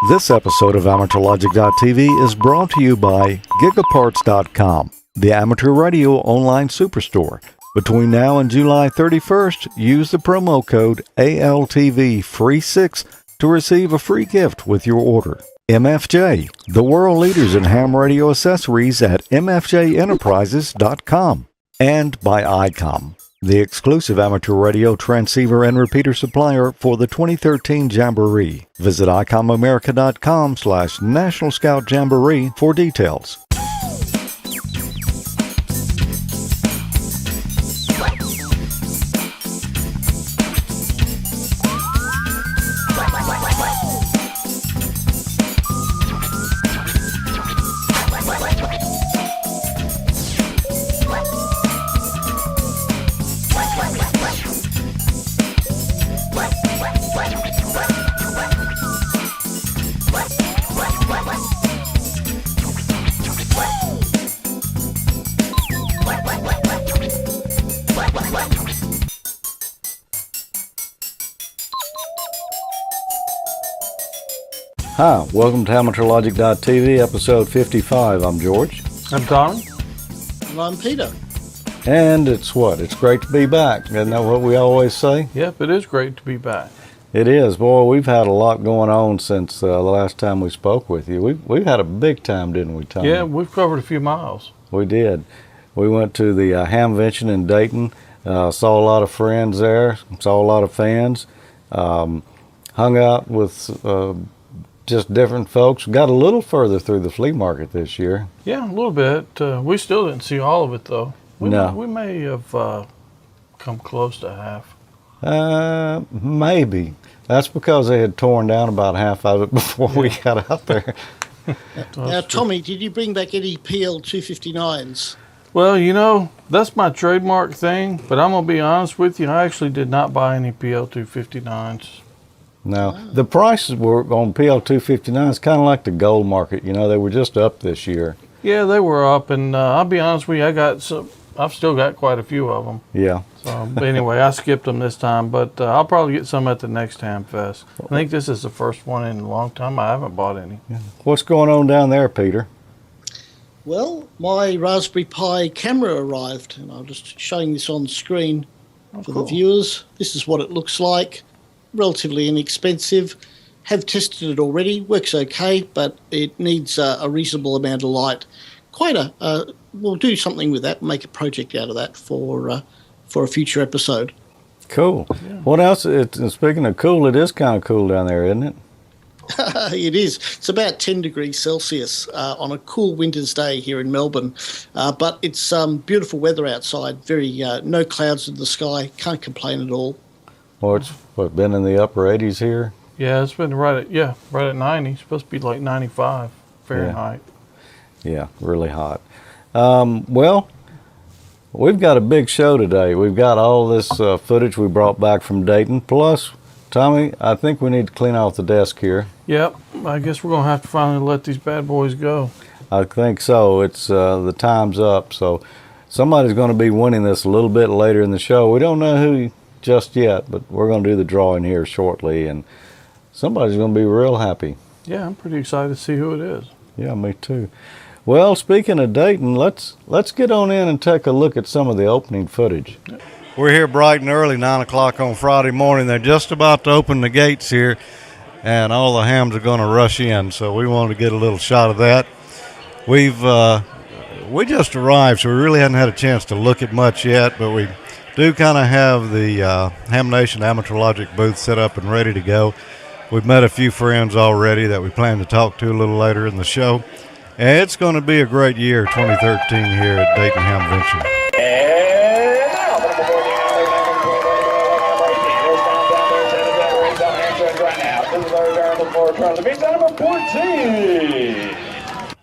This episode of AmateurLogic.TV is brought to you by GigaParts.com, the amateur radio online superstore. Between now and July 31st, use the promo code ALTV-FREE6 to receive a free gift with your order. MFJ, the world leaders in ham radio accessories at MFJEnterprises.com. And by Icom, the exclusive amateur radio transceiver and repeater supplier for the 2013 Jamboree. Visit IcomAmerica.com/National Scout Jamboree for details. Hi, welcome to AmateurLogic.TV, episode 55. I'm George. I'm Tommy. And I'm Peter. And it's great to be back. Isn't that what we always say? Yep, it is great to be back. It is. Boy, we've had a lot going on since the last time we spoke with you. We've had a big time, didn't we, Tommy? Yeah, we've covered a few miles. We did. We went to the Hamvention in Dayton, saw a lot of friends there, saw a lot of fans, hung out with just different folks. Got a little further through the flea market this year. Yeah, a little bit. We still didn't see all of it, though. We may have come close to half. Maybe. That's because they had torn down about half of it before we got out there. Now, Tommy, did you bring back any PL259s? Well, you know, that's my trademark thing, but I'm going to be honest with you, I actually did not buy any PL259s. Now, the prices were on PL259s kind of like the gold market. You know, they were just up this year. Yeah, they were up, and I'll be honest with you, I've still got quite a few of them. Yeah. So, but anyway, I skipped them this time, but I'll probably get some at the next Ham Fest. I think this is the first one in a long time. I haven't bought any. Yeah. What's going on down there, Peter? Well, my Raspberry Pi camera arrived, and I'm just showing this on screen for the viewers. This is what it looks like. Relatively inexpensive. Have tested it already. Works okay, but it needs a reasonable amount of light. We'll do something with that. Make a project out of that for a future episode. Cool. Yeah. What else? Speaking of cool, it is kind of cool down there, isn't it? It is. It's about 10 degrees Celsius on a cool winter's day here in Melbourne. But it's beautiful weather outside. No clouds in the sky. Can't complain at all. Well, it's been in the upper 80s here? Yeah, it's been right at 90. It's supposed to be like 95 Fahrenheit. Yeah, really hot. Well, we've got a big show today. We've got all this footage we brought back from Dayton. Plus, Tommy, I think we need to clean off the desk here. Yep, I guess we're going to have to finally let these bad boys go. I think so. It's the time's up. So somebody's going to be winning this a little bit later in the show. We don't know who just yet, but we're going to do the drawing here shortly, and somebody's going to be real happy. Yeah, I'm pretty excited to see who it is. Yeah, me too. Well, speaking of Dayton, let's get on in and take a look at some of the opening footage. We're here bright and early, 9 o'clock on Friday morning. They're just about to open the gates here, and all the hams are going to rush in, so we wanted to get a little shot of that. We just arrived, so we really hadn't had a chance to look at much yet, but we do kind of have the Ham Nation Amateur Logic booth set up and ready to go. We've met a few friends already that we plan to talk to a little later in the show. And it's going to be a great year, 2013, here at Dayton Hamvention. And now, before the number 14.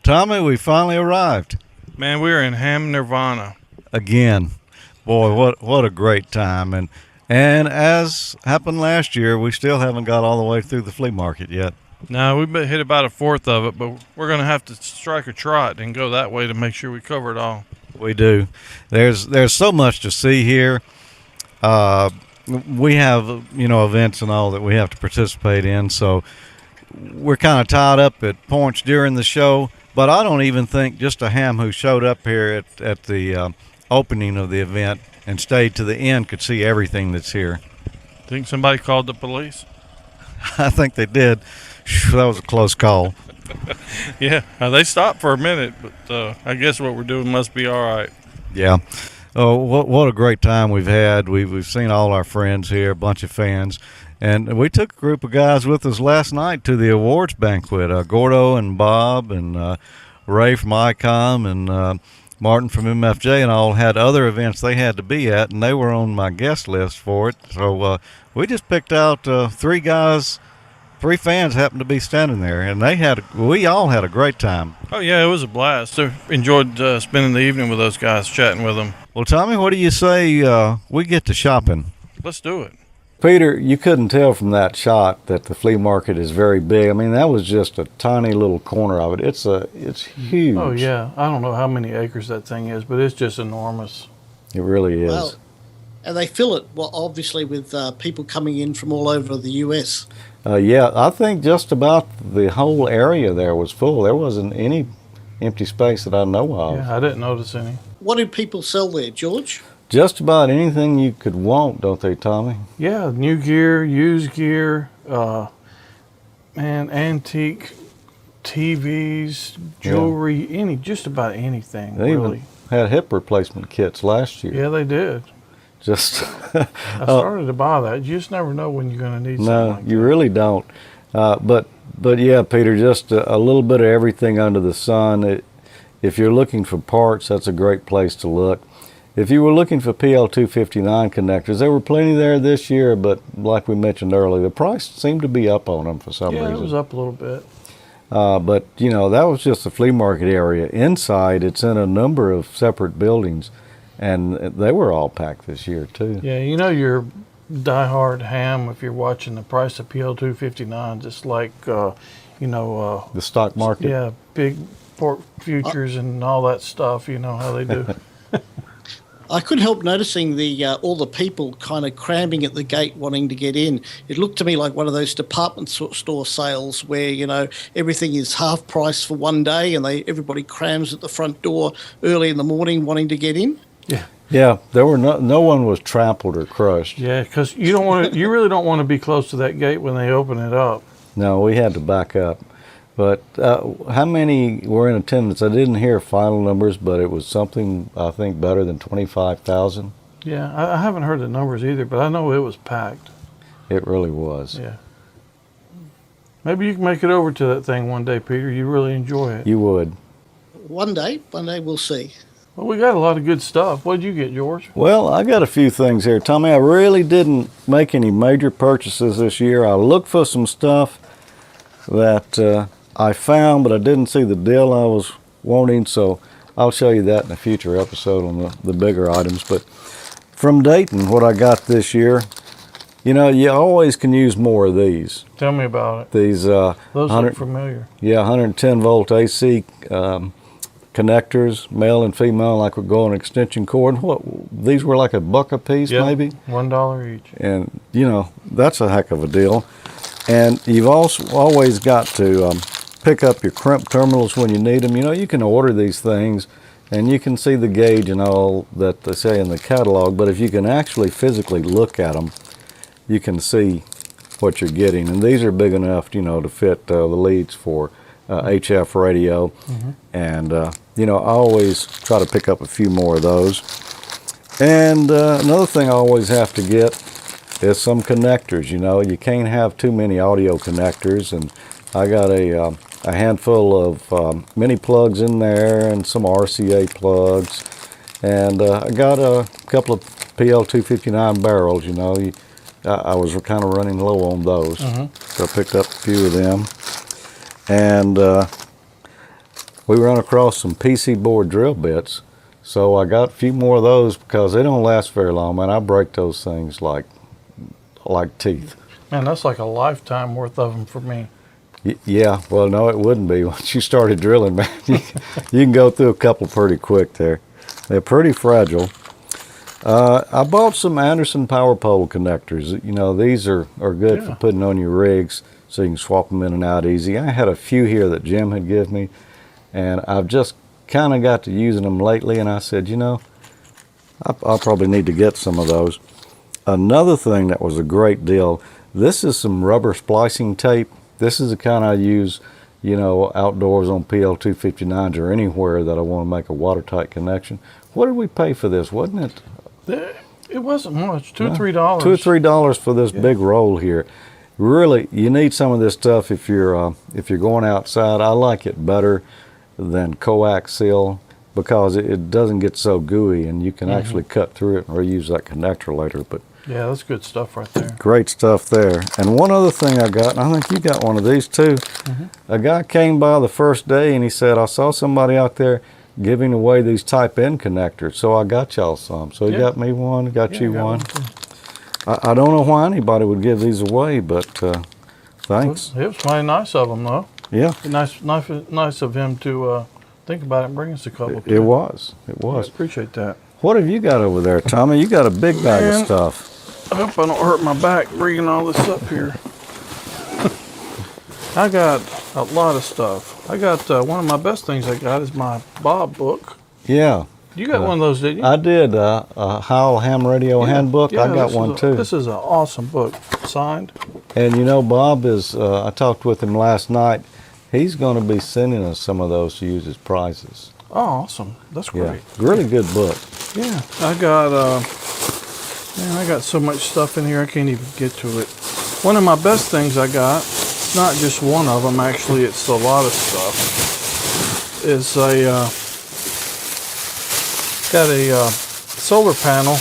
Tommy, we finally arrived. Man, we are in Ham Nirvana. Again. Boy, what a great time. And as happened last year, we still haven't got all the way through the flea market yet. No, we've hit about a fourth of it, but we're going to have to strike a trot and go that way to make sure we cover it all. We do. There's so much to see here. We have, events and all that we have to participate in, so we're kind of tied up at points during the show, but I don't even think just a ham who showed up here at the opening of the event and stayed to the end could see everything that's here. Think somebody called the police? I think they did. That was a close call. Yeah, they stopped for a minute, but I guess what we're doing must be all right. Yeah. Oh, what a great time we've had. We've seen all our friends here, a bunch of fans. And we took a group of guys with us last night to the awards banquet. Gordo and Bob and Ray from Icom and Martin from MFJ and all had other events they had to be at, and they were on my guest list for it. So we just picked out three guys. Three fans happened to be standing there, and we all had a great time. Oh, yeah, it was a blast. I enjoyed spending the evening with those guys, chatting with them. Well, Tommy, what do you say we get to shopping? Let's do it. Peter, you couldn't tell from that shot that the flea market is very big. I mean, that was just a tiny little corner of it. It's huge. Oh, yeah. I don't know how many acres that thing is, but it's just enormous. It really is. Well, and they fill it, well, obviously, with people coming in from all over the U.S. Yeah, I think just about the whole area there was full. There wasn't any empty space that I know of. Yeah, I didn't notice any. What do people sell there, George? Just about anything you could want, don't they, Tommy? Yeah, new gear, used gear, antique TVs, jewelry, just about anything, They really. even had hip replacement kits last year. Yeah, they did. Just I started to buy that. You just never know when you're going to need something no, like you that. really don't. But yeah, Peter, just a little bit of everything under the sun. If you're looking for parts, that's a great place to look. If you were looking for PL259 connectors, there were plenty there this year, but like we mentioned earlier, the price seemed to be up on them for some reason. Yeah, it was up a little bit. But, that was just the flea market area. Inside, it's in a number of separate buildings, and they were all packed this year, too. Yeah, you're diehard ham if you're watching the price of PL259, just like, The stock market? Yeah, big pork futures and all that stuff, how they do. I couldn't help noticing all the people kind of cramming at the gate wanting to get in. It looked to me like one of those department store sales where, everything is half price for one day and everybody crams at the front door early in the morning wanting to get in. Yeah. Yeah, there were no one was trampled or crushed. Yeah, because you really don't want to be close to that gate when they open it up. No, we had to back up. But how many were in attendance? I didn't hear final numbers, but it was something, I think, better than 25,000. Yeah, I haven't heard the numbers either, but I know it was packed. It really was. Yeah. Maybe you can make it over to that thing one day, Peter. You really enjoy it. You would. One day we'll see. Well, we got a lot of good stuff. What did you get, George? Well, I got a few things here, Tommy. I really didn't make any major purchases this year. I looked for some stuff that I found, but I didn't see the deal I was wanting, so I'll show you that in a future episode on the bigger items. But from Dayton, what I got this year, you always can use more of these. Tell me about it. These Those look familiar. Yeah, 110 volt AC connectors, male and female, like would go on an extension cord. These were like $1 a piece, maybe? $1 each. And, that's a heck of a deal. And you've also always got to pick up your crimp terminals when you need them. You can order these things, and you can see the gauge and all that they say in the catalog, but if you can actually physically look at them, you can see what you're getting. And these are big enough, to fit the leads for HF radio. Mm-hmm. And, I always try to pick up a few more of those. And another thing I always have to get is some connectors. You can't have too many audio connectors, and I got a handful of mini plugs in there and some RCA plugs, and I got a couple of PL259 barrels. I was kind of running low on those, so I picked up a few of them. And we run across some PC board drill bits, so I got a few more of those because they don't last very long, man. I break those things like teeth. Man, that's like a lifetime worth of them for me. Yeah, well, no, it wouldn't be. Once you started drilling, man, you can go through a couple pretty quick there. They're pretty fragile. I bought some Anderson power pole connectors. You know, these are good for putting on your rigs so you can swap them in and out easy. I had a few here that Jim had given me, and I've just kind of got to using them lately, and I said, you know, I'll probably need to get some of those. Another thing that was a great deal, this is some rubber splicing tape. This is the kind I use, you know, outdoors on PL259s or anywhere that I want to make a watertight connection. What did we pay for this? Wasn't it? It wasn't much, $2 or $3. $2 or $3 for this big roll here. Really, you need some of this stuff if you're going outside. I like it better than coaxial because it doesn't get so gooey, and you can actually cut through it and reuse that connector later. But yeah, that's good stuff right there. great stuff there. And one other thing I got, and I think you got one of these too. A guy came by the first day and he said, I saw somebody out there giving away these type N connectors, so I got y'all some. So he got me one, got you one. I don't know why anybody would give these away, but thanks. It was mighty nice of him, though. Yeah. Nice of him to think about it and bring us a couple. It was. I appreciate that. What have you got over there, Tommy? You got a big bag of stuff. I hope I don't hurt my back bringing all this up here. I got a lot of stuff. I got one of my best things I got is my Bob book. Yeah. You got one of those, didn't you? I did. A Heil Ham Radio Handbook. I got one too. This is an awesome book, signed. And you know, Bob is, I talked with him last night. He's going to be sending us some of those to use as prizes. Oh, awesome. That's great. Yeah. Really good book. Yeah. I got so much stuff in here I can't even get to it. One of my best things I got, it's not just one of them actually, it's a lot of stuff, is got a solar panel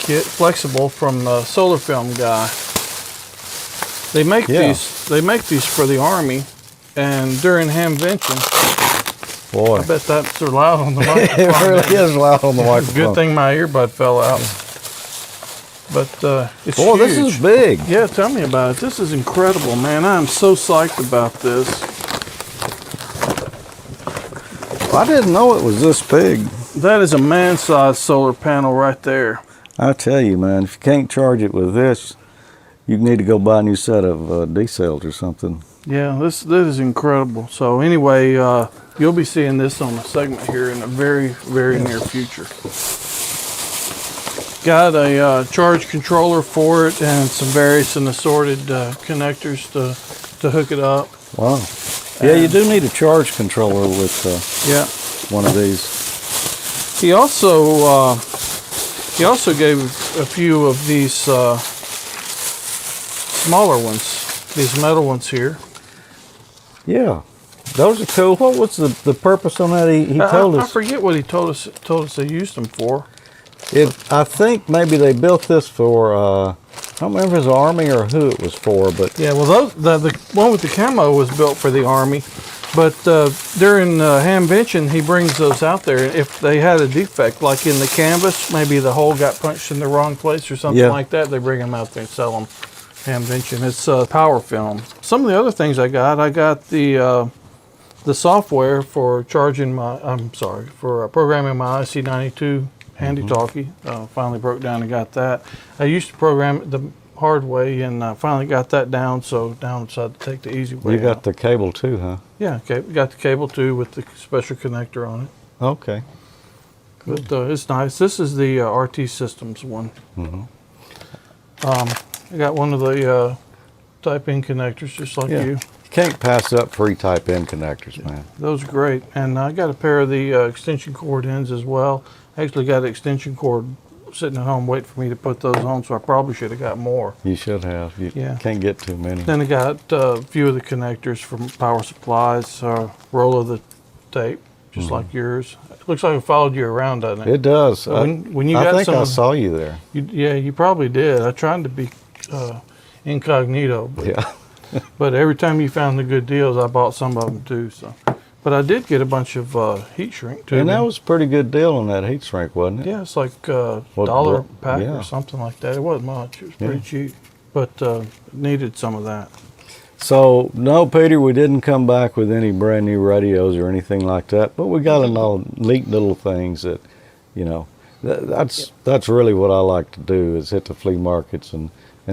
kit, flexible, from the Solar Film guy. They make these for the Army, and during Hamvention, boy, I bet that's loud on the microphone. It really is loud on the microphone. Good thing my earbud fell out. But it's huge. This is big. Yeah, tell me about it. This is incredible, man. I'm so psyched about this. I didn't know it was this big. That is a man-sized solar panel right there. I tell you, man, if you can't charge it with this, you need to go buy a new set of D-cells or something. Yeah, this is incredible. So anyway, you'll be seeing this on a segment here in the very, very near future. Got a charge controller for it and some various and assorted connectors to hook it up. Wow. Yeah, you do need a charge controller with one of these. He also gave a few of these smaller ones, these metal ones here. Yeah, those are cool. What was the purpose on that? He told us. I forget what he told us they used them for. I think maybe they built this for, I don't remember if it was Army or who it was for, but. Yeah, well, the one with the camo was built for the Army, but during Hamvention, he brings those out there. If they had a defect, like in the canvas, maybe the hole got punched in the wrong place or something like that, they bring them out there and sell them. Hamvention. It's power film. Some of the other things I got the software for charging for programming my IC-92 handy talkie. Finally broke down and got that. I used to program it the hard way, and I finally got that down, so now I decided to take the easy way. You got the cable too, huh? Yeah, okay. Got the cable too with the special connector on it. Okay. Cool. But it's nice. This is the RT Systems one. I got one of the type N connectors, just like you. You can't pass up free type N connectors, man. Those are great. And I got a pair of the extension cord ends as well. I actually got an extension cord sitting at home waiting for me to put those on, so I probably should have got more. You should have. You can't get too many. Then I got a few of the connectors from power supplies, roll of the tape, just like yours. It looks like I followed you around, doesn't it? It does. When you I got think some, I saw you there. You probably did. I tried to be incognito, but, but every time you found the good deals, I bought some of them too. So, but I did get a bunch of heat shrink too. And that was a pretty good deal on that heat shrink, wasn't it? Yeah, it's like $1 a pack or something like that. It wasn't much. It was pretty cheap, but needed some of that. So, no, Peter, we didn't come back with any brand new radios or anything like that, but we got a neat little things that, That's really what I like to do, is hit the flea markets and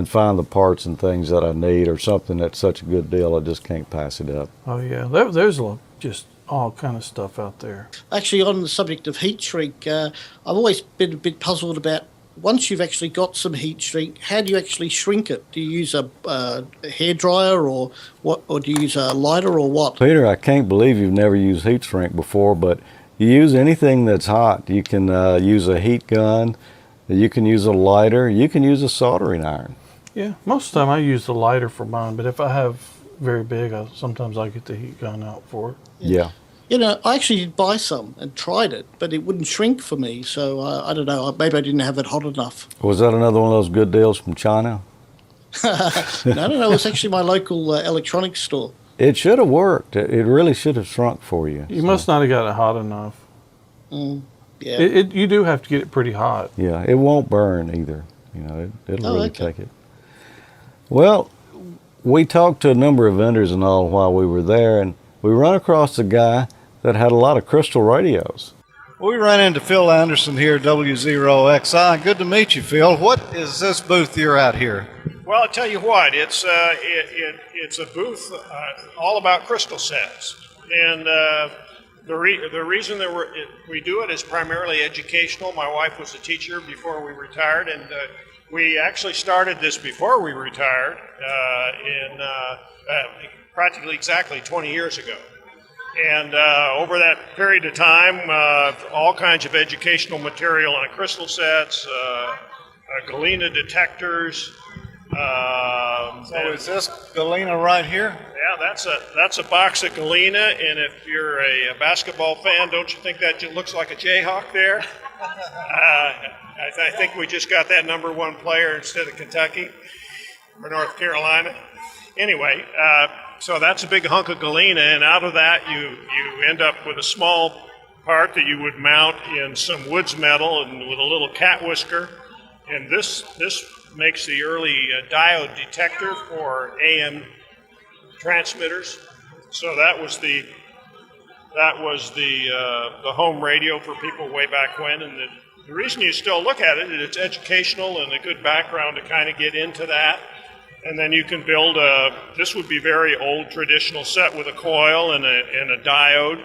find the parts and things that I need, or something that's such a good deal I just can't pass it up. Oh yeah, there's just all kind of stuff out there. Actually, on the subject of heat shrink, I've always been a bit puzzled about, once you've actually got some heat shrink, how do you actually shrink it? Do you use a hairdryer or what, or do you use a lighter or what? Peter, I can't believe you've never used heat shrink before, but you use anything that's hot. You can use a heat gun, you can use a lighter, you can use a soldering iron. Yeah, most of the time I use the lighter for mine, but if I have very big, sometimes I get the heat gun out for it. Yeah. You know, I actually did buy some and tried it, but it wouldn't shrink for me. So I don't know, maybe I didn't have it hot enough. Was that another one of those good deals from China? No, it's actually my local electronics store. It should have worked. It really should have shrunk for you. You must not have got it hot enough. Yeah. You do have to get it pretty hot. Yeah, it won't burn either. You know, it'll really okay. take it. Well, we talked to a number of vendors and all while we were there, and we run across a guy that had a lot of crystal radios. We ran into Phil Anderson here, W0XI. Good to meet you, Phil. What is this booth you're at here? Well, I'll tell you what, it's a booth all about crystal sets. And the reason that we do it is primarily educational. My wife was a teacher before we retired, and we actually started this before we retired practically exactly 20 years ago. And over that period of time, all kinds of educational material on crystal sets, galena detectors. So is this galena right here? Yeah, that's a box of galena, and if you're a basketball fan, don't you think that looks like a Jayhawk there? I think we just got that #1 player instead of Kentucky or North Carolina. Anyway, so that's a big hunk of galena, and out of that you end up with a small part that you would mount in some woods metal and with a little cat whisker. And this makes the early diode detector for AM transmitters. So that was the home radio for people way back when. And the reason you still look at it is it's educational and a good background to kind of get into that. And then you can build this would be very old traditional set with a coil and a diode.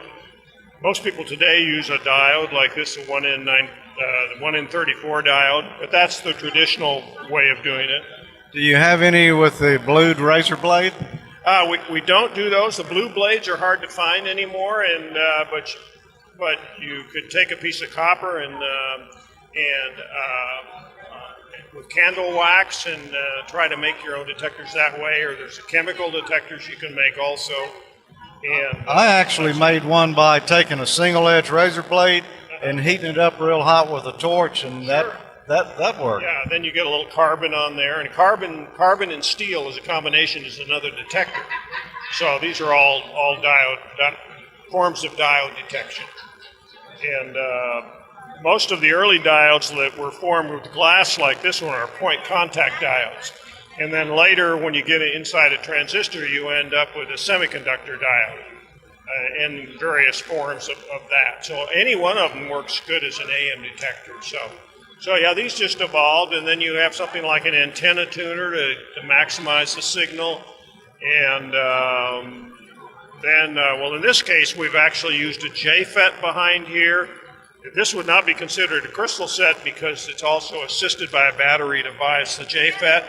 Most people today use a diode like this, a 1N34 diode, but that's the traditional way of doing it. Do you have any with the blued razor blade? We don't do those. The blue blades are hard to find anymore, and but you could take a piece of copper and with candle wax and try to make your own detectors that way, or there's chemical detectors you can make also. And I actually made one by taking a single edge razor blade and heating it up real hot with a torch, and that worked. Yeah, then you get a little carbon on there, and carbon and steel as a combination is another detector. So these are all forms of diode detection. And most of the early diodes that were formed with glass like this one are point contact diodes. And then later, when you get inside a transistor, you end up with a semiconductor diode in various forms of that. So any one of them works good as an AM detector. So yeah, these just evolved, and then you have something like an antenna tuner to maximize the signal. And well, in this case, we've actually used a JFET behind here. This would not be considered a crystal set because it's also assisted by a battery to bias the JFET.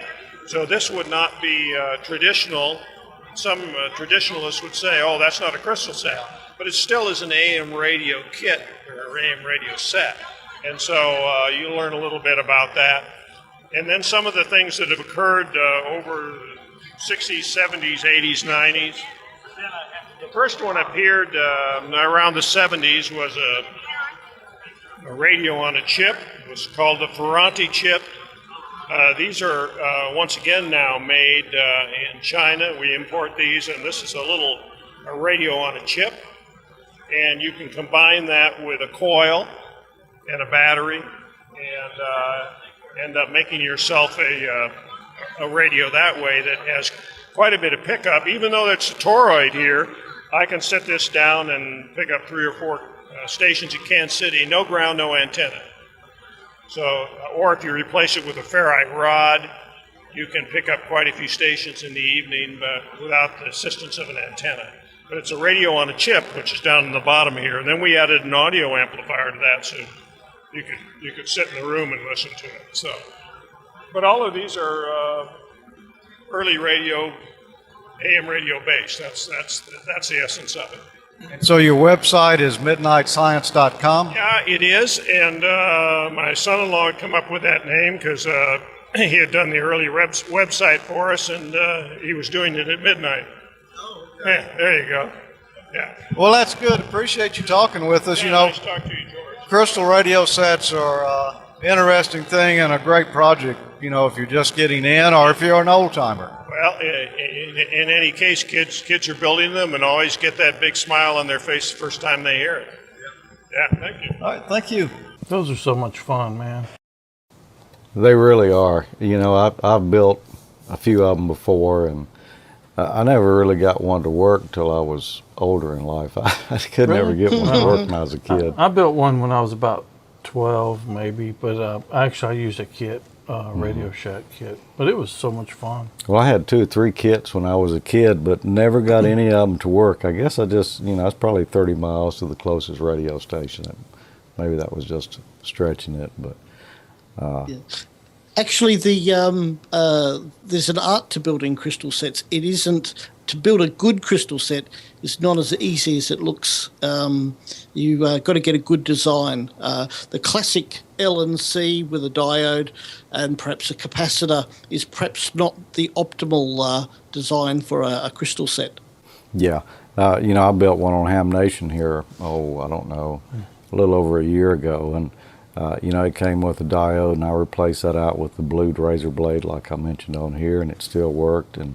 So this would not be traditional. Some traditionalists would say, oh, that's not a crystal set. But it still is an AM radio kit or AM radio set. And so you'll learn a little bit about that. And then some of the things that have occurred over the 60s, 70s, 80s, 90s. The first one appeared around the 70s was a radio on a chip. It was called the Ferranti chip. These are once again now made in China. We import these, and this is a radio on a chip. And you can combine that with a coil and a battery and end up making yourself a radio that way that has quite a bit of pickup. Even though it's a toroid here, I can set this down and pick up 3 or 4 stations in Kansas City, no ground, no antenna. So, or if you replace it with a ferrite rod, you can pick up quite a few stations in the evening, but without the assistance of an antenna. But it's a radio on a chip, which is down in the bottom here. And then we added an audio amplifier to that, so you could sit in the room and listen to it. So, but all of these are early radio, AM radio based. That's the essence of it. And so your website is midnightscience.com? Yeah, it is. And my son-in-law had come up with that name because he had done the early website for us, and he was doing it at midnight. Oh, okay. Yeah, there you go. Yeah. Well, that's good. Appreciate you talking with us. Yeah, nice to talk to you, George. Crystal radio sets are interesting thing and a great project, if you're just getting in or if you're an old-timer. Well, in any case, kids are building them and always get that big smile on their face the first time they hear it. Yeah, thank you. All right, thank you. Those are so much fun, man. They really are. I've built a few of them before, and I never really got one to work until I was older in life. I could never get one to work when I was a kid. I built one when I was about 12, maybe, but actually I used a kit. Radio Shack kit, but it was so much fun. Well, I had 2 or 3 kits when I was a kid, but never got any of them to work. I guess I just, it's probably 30 miles to the closest radio station. Maybe that was just stretching it, but. Yeah. Actually, there's an art to building crystal sets. It isn't, to build a good crystal set is not as easy as it looks. You got to get a good design. The classic L and C with a diode and perhaps a capacitor is perhaps not the optimal design for a crystal set. Yeah. I built one on Hamvention here, I don't know, a little over a year ago. And, it came with a diode, and I replaced that out with the blued razor blade like I mentioned on here, and it still worked. And,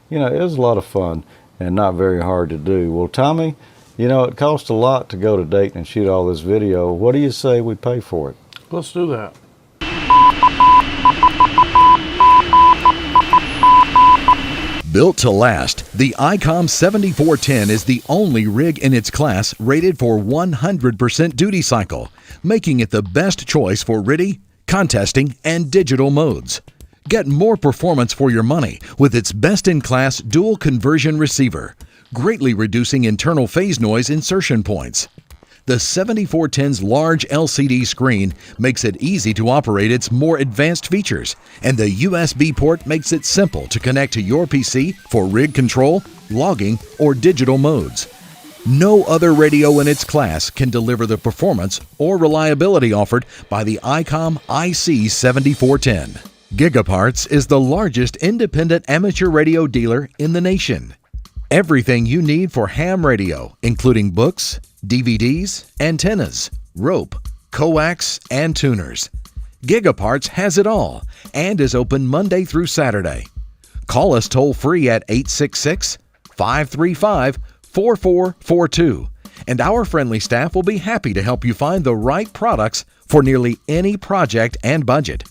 it was a lot of fun and not very hard to do. Well, Tommy, it costs a lot to go to Dayton and shoot all this video. What do you say we pay for it? Let's do that. Built to last, the Icom 7410 is the only rig in its class rated for 100% duty cycle, making it the best choice for RTTY, contesting, and digital modes. Get more performance for your money with its best-in-class dual conversion receiver, greatly reducing internal phase noise insertion points. The 7410's large LCD screen makes it easy to operate its more advanced features, and the USB port makes it simple to connect to your PC for rig control, logging, or digital modes. No other radio in its class can deliver the performance or reliability offered by the Icom IC-7410. GigaParts is the largest independent amateur radio dealer in the nation. Everything you need for ham radio, including books, DVDs, antennas, rope, coax, and tuners. GigaParts has it all and is open Monday through Saturday. Call us toll-free at 866-535-4442, and our friendly staff will be happy to help you find the right products for nearly any project and budget.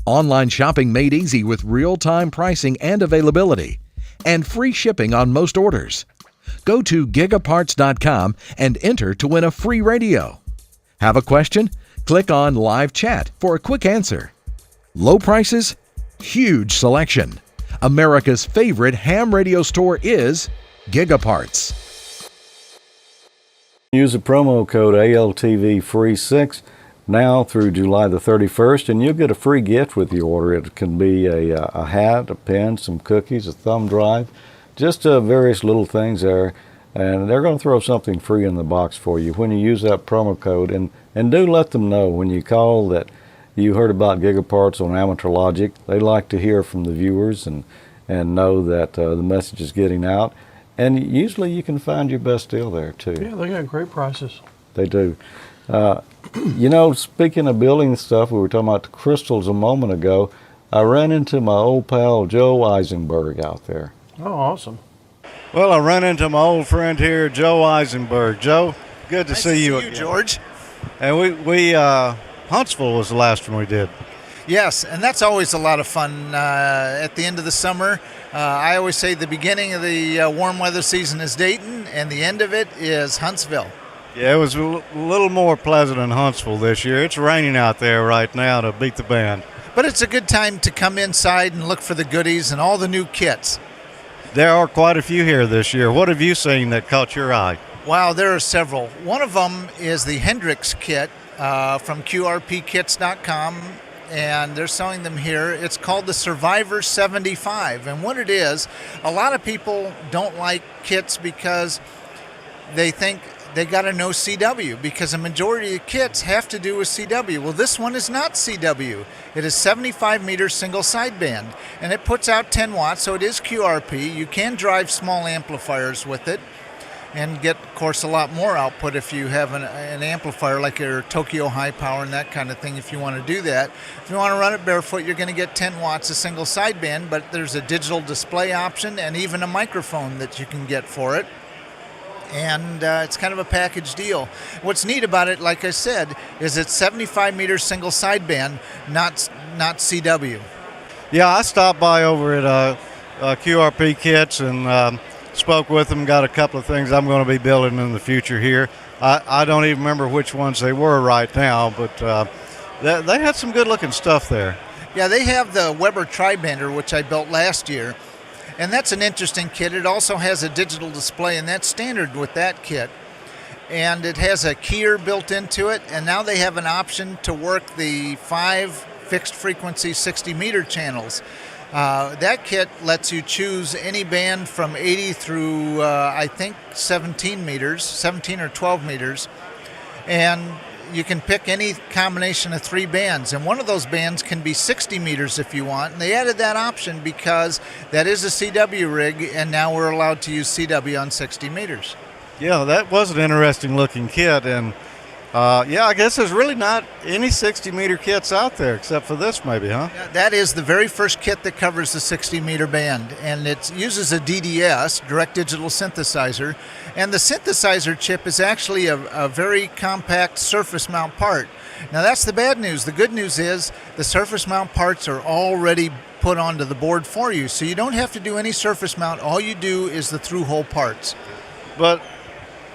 Online shopping made easy with real-time pricing and availability, and free shipping on most orders. Go to GigaParts.com and enter to win a free radio. Have a question? Click on Live Chat for a quick answer. Low prices? Huge selection. America's favorite ham radio store is GigaParts. Use the promo code ALTV-FREE6 now through July the 31st, and you'll get a free gift with your order. It can be a hat, a pen, some cookies, a thumb drive, just various little things there, and they're going to throw something free in the box for you when you use that promo code. And do let them know when you call that you heard about GigaParts on Amateur Logic. They like to hear from the viewers and know that the message is getting out. And usually you can find your best deal there too. Yeah, they got great prices. They do. Speaking of building stuff, we were talking about the crystals a moment ago. I ran into my old pal Joe Eisenberg out there. Oh, awesome. Well, I ran into my old friend here, Joe Eisenberg. Joe, good to see you again. George. And we Huntsville was the last one we did. Yes, and that's always a lot of fun at the end of the summer. I always say the beginning of the warm weather season is Dayton, and the end of it is Huntsville. Yeah, it was a little more pleasant in Huntsville this year. It's raining out there right now to beat the band. But it's a good time to come inside and look for the goodies and all the new kits. There are quite a few here this year. What have you seen that caught your eye? Wow, there are several. One of them is the Hendrix kit from QRPkits.com, and they're selling them here. It's called the Survivor 75, and what it is, a lot of people don't like kits because they think they got to know CW, because a majority of kits have to do with CW. Well, this one is not CW. It is 75 meter single sideband, and it puts out 10 watts, so it is QRP. You can drive small amplifiers with it and get, of course, a lot more output if you have an amplifier like your Tokyo High Power and that kind of thing, if you want to do that. If you want to run it barefoot, you're going to get 10 watts of single sideband, but there's a digital display option and even a microphone that you can get for it. And it's kind of a package deal. What's neat about it, like I said, is it's 75 meter single sideband, not CW. Yeah, I stopped by over at QRP Kits and spoke with them, got a couple of things I'm going to be building in the future here. I don't even remember which ones they were right now, but they had some good looking stuff there. Yeah, they have the Weber Tribander, which I built last year. And that's an interesting kit. It also has a digital display, and that's standard with that kit. And it has a keyer built into it, and now they have an option to work the 5 fixed frequency 60 meter channels. That kit lets you choose any band from 80 through, I think, 17 meters, 17 or 12 meters. And you can pick any combination of 3 bands, and one of those bands can be 60 meters if you want. And they added that option because that is a CW rig, and now we're allowed to use CW on 60 meters. Yeah, that was an interesting looking kit, and yeah, I guess there's really not any 60 meter kits out there except for this maybe, huh? Yeah, that is the very first kit that covers the 60 meter band, and it uses a DDS, direct digital synthesizer, and the synthesizer chip is actually a very compact surface mount part. Now that's the bad news. The good news is the surface mount parts are already put onto the board for you, so you don't have to do any surface mount. All you do is the through hole parts. But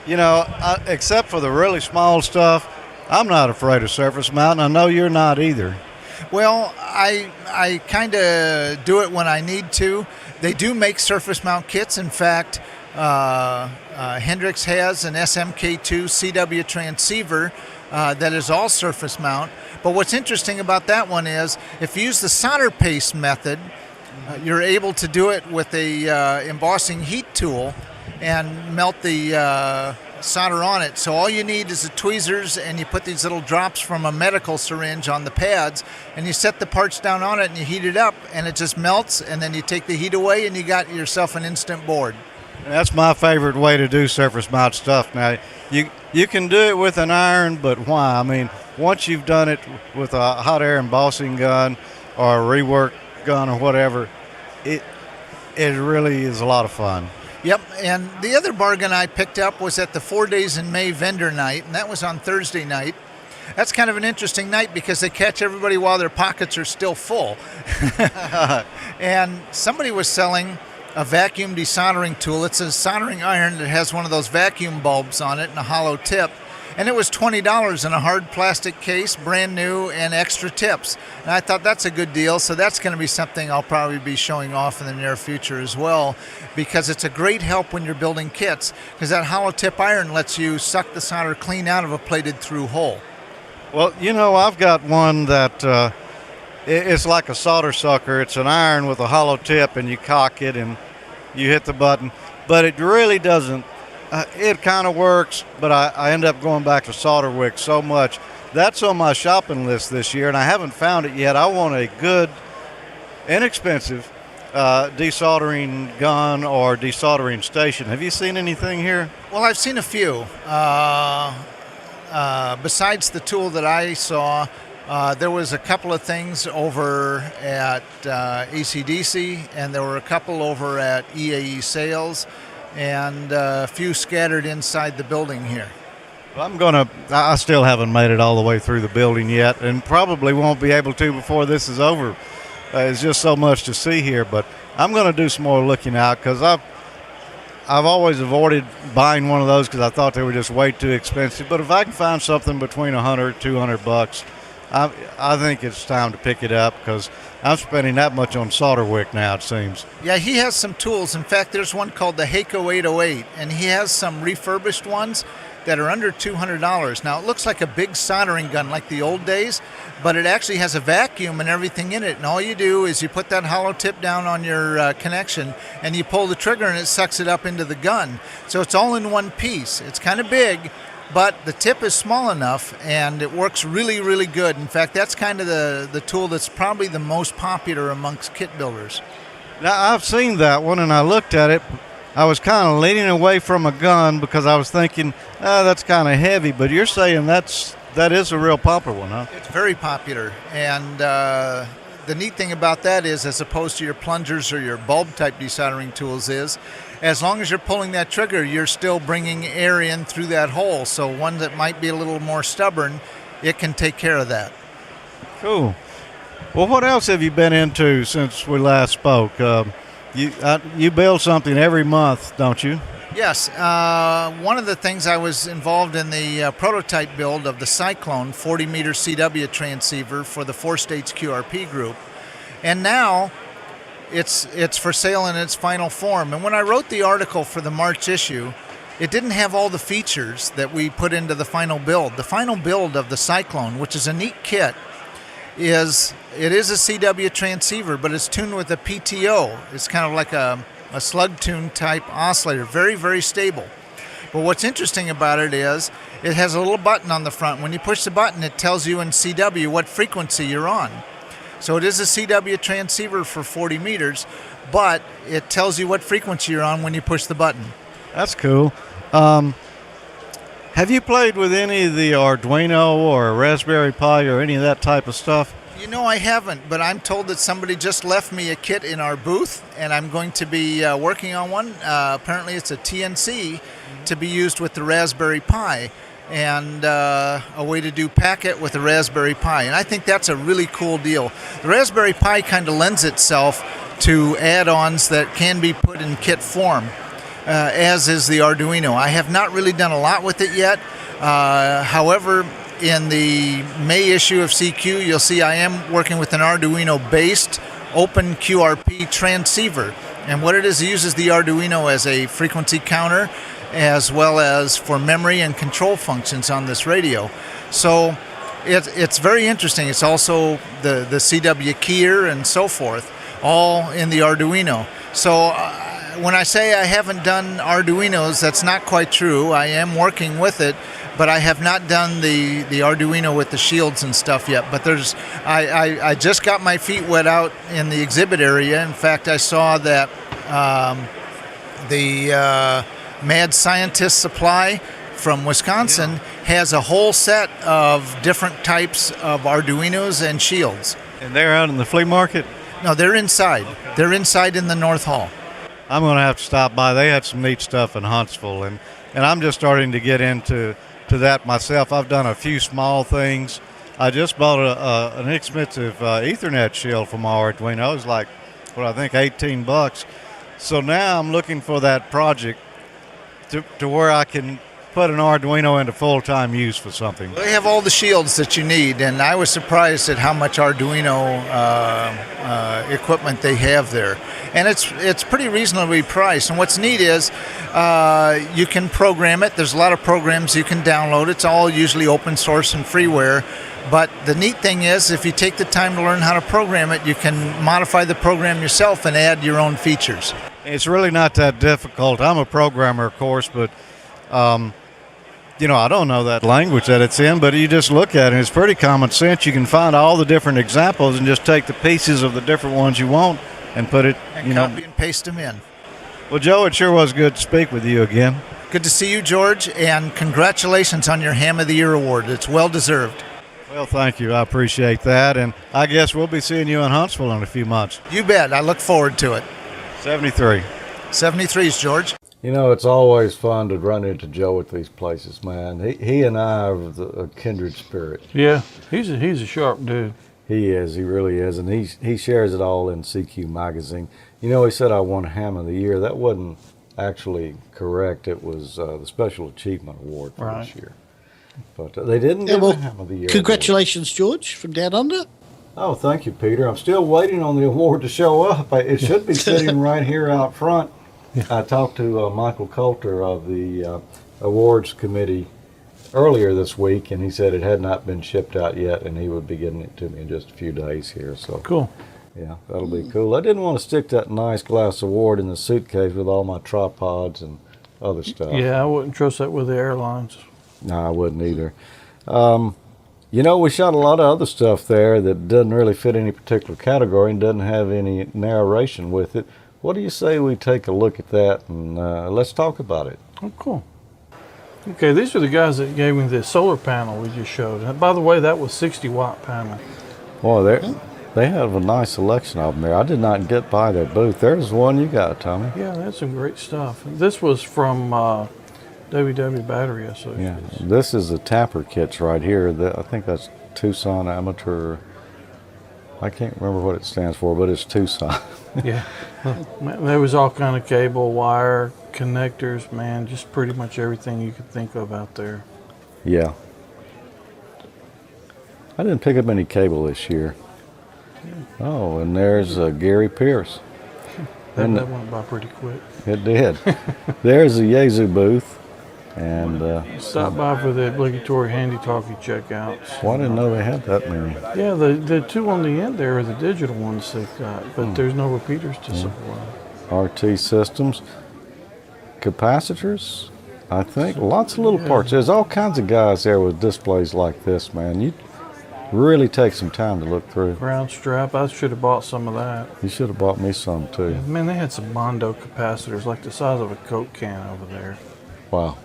you know, except for the really small stuff, I'm not afraid of surface mount, and I know you're not either. Well, I kind of do it when I need to. They do make surface mount kits. In fact, Hendrix has an SMK2 CW transceiver that is all surface mount. But what's interesting about that one is if you use the solder paste method, you're able to do it with a embossing heat tool and melt the solder on it. So all you need is the tweezers, and you put these little drops from a medical syringe on the pads, and you set the parts down on it and you heat it up, and it just melts, and then you take the heat away and you got yourself an instant board. That's my favorite way to do surface mount stuff. Now, you can do it with an iron, but why? I mean, once you've done it with a hot air embossing gun or a rework gun or whatever, it really is a lot of fun. Yep, and the other bargain I picked up was at the 4 Days in May vendor night, and that was on Thursday night. That's kind of an interesting night because they catch everybody while their pockets are still full. And somebody was selling a vacuum desoldering tool. It's a soldering iron that has one of those vacuum bulbs on it and a hollow tip. And it was $20 in a hard plastic case, brand new, and extra tips. And I thought that's a good deal, so that's going to be something I'll probably be showing off in the near future as well, because it's a great help when you're building kits, because that hollow tip iron lets you suck the solder clean out of a plated through hole. Well, you know, I've got one that it's like a solder sucker. It's an iron with a hollow tip, and you cock it and you hit the button, but it really doesn't. It kind of works, but I end up going back to solder wick so much. That's on my shopping list this year, and I haven't found it yet. I want a good, inexpensive desoldering gun or desoldering station. Have you seen anything here? Well, I've seen a few. Besides the tool that I saw, there was a couple of things over at ACDC, and there were a couple over at EAE Sales, and a few scattered inside the building here. Well, I still haven't made it all the way through the building yet, and probably won't be able to before this is over. It's just so much to see here, but I'm going to do some more looking out, because I've always avoided buying one of those because I thought they were just way too expensive. But if I can find something between $100, $200, I think it's time to pick it up because I'm spending that much on solder wick now, it seems. Yeah, he has some tools. In fact, there's one called the Heiko 808, and he has some refurbished ones that are under $200. Now, it looks like a big soldering gun like the old days, but it actually has a vacuum and everything in it. And all you do is you put that hollow tip down on your connection, and you pull the trigger, and it sucks it up into the gun. So it's all in one piece. It's kind of big, but the tip is small enough, and it works really, really good. In fact, that's kind of the tool that's probably the most popular amongst kit builders. Now, I've seen that one, and I looked at it. I was kind of leaning away from a gun because I was thinking, that's kind of heavy. But you're saying that is a real popular one, huh? It's very popular, and the neat thing about that is, as opposed to your plungers or your bulb-type desoldering tools, is as long as you're pulling that trigger, you're still bringing air in through that hole. So one that might be a little more stubborn, it can take care of that. Cool. Well, what else have you been into since we last spoke? You build something every month, don't you? Yes. One of the things I was involved in the prototype build of the Cyclone 40-meter CW transceiver for the 4-States QRP group. And now it's for sale in its final form. And when I wrote the article for the March issue, it didn't have all the features that we put into the final build. The final build of the Cyclone, which is a neat kit, is a CW transceiver, but it's tuned with a PTO. It's kind of like a slug tune type oscillator, very, very stable. But what's interesting about it is it has a little button on the front. When you push the button, it tells you in CW what frequency you're on. So it is a CW transceiver for 40 meters, but it tells you what frequency you're on when you push the button. That's cool. Have you played with any of the Arduino or Raspberry Pi or any of that type of stuff? You know, I haven't, but I'm told that somebody just left me a kit in our booth, and I'm going to be working on one. Apparently it's a TNC to be used with the Raspberry Pi, and a way to do packet with the Raspberry Pi. And I think that's a really cool deal. The Raspberry Pi kind of lends itself to add-ons that can be put in kit form, as is the Arduino. I have not really done a lot with it yet. However, in the May issue of CQ, you'll see I am working with an Arduino-based open QRP transceiver. And what it is, it uses the Arduino as a frequency counter as well as for memory and control functions on this radio. So it's very interesting. It's also the CW keyer and so forth, all in the Arduino. So when I say I haven't done Arduinos, that's not quite true. I am working with it, but I have not done the Arduino with the shields and stuff yet. But I just got my feet wet out in the exhibit area. In fact, I saw that the Mad Scientist Supply from Wisconsin has a whole set of different types of Arduinos and shields. And they're out in the flea market? No, they're inside. They're inside in the North Hall. I'm going to have to stop by. They had some neat stuff in Huntsville, and I'm just starting to get into that myself. I've done a few small things. I just bought an expensive Ethernet shield from Arduino. It was like, I think $18. So now I'm looking for that project to where I can put an Arduino into full-time use for something. They have all the shields that you need, and I was surprised at how much Arduino equipment they have there. And it's pretty reasonably priced. And what's neat is you can program it. There's a lot of programs you can download. It's all usually open source and freeware. But the neat thing is, if you take the time to learn how to program it, you can modify the program yourself and add your own features. It's really not that difficult. I'm a programmer, of course, but I don't know that language that it's in, but you just look at it, and it's pretty common sense. You can find all the different examples and just take the pieces of the different ones you want and put it, and copy and paste them in. Well, Joe, it sure was good to speak with you again. Good to see you, George, and congratulations on your Ham of the Year award. It's well deserved. Well, thank you. I appreciate that, and I guess we'll be seeing you in Huntsville in a few months. You bet. I look forward to it. 73. 73's, George. You know, it's always fun to run into Joe at these places, man. He and I are a kindred spirit. Yeah, he's a sharp dude. He is. He really is, and he shares it all in CQ magazine. You know, he said I won Ham of the Year. That wasn't actually correct. It was the Special Achievement Award for Right. this year. But they didn't Yeah, give well, the Ham of the Year. congratulations, George, from Down Under. Oh, thank you, Peter. I'm still waiting on the award to show up. It should be sitting right here out front. I talked to Michael Coulter of the awards committee earlier this week, and he said it had not been shipped out yet, and he would be getting it to me in just a few days here. So Cool. yeah, that'll be cool. I didn't want to stick that nice glass award in the suitcase with all my tripods and other stuff. Yeah, I wouldn't trust that with the airlines. No, I wouldn't either. You know, we shot a lot of other stuff there that doesn't really fit any particular category and doesn't have any narration with it. What do you say we take a look at that and let's talk about it? Oh, cool. Okay, these are the guys that gave me the solar panel we just showed. And by the way, that was 60-watt panel. Boy, they have a nice selection of them there. I did not get by their booth. There's one you got, Tommy. Yeah, that's some great stuff. This was from WW Battery Yeah, Associates. this is the Tapper kits right here. I think that's Tucson Amateur. I can't remember what it stands for, but it's Tucson. Yeah. There was all kind of cable, wire, connectors, man, just pretty much everything you could think of out there. Yeah. I didn't pick up any cable this year. Oh, and there's Gary Pierce. That went by pretty quick. It did. There's the Yaesu booth. And Stop by for the obligatory handy-talkie checkouts. well, I didn't know they had that many. Yeah, the two on the end there are the digital ones they've got, but there's no repeaters to support. RT systems. Capacitors, I think. Lots of little parts. There's all kinds of guys there with displays like this, man. You really take some time to look through. Ground strap, I should have bought some of that. You should have bought me some, too. Man, they had some Mondo capacitors, like the size of a Coke can over there. Wow.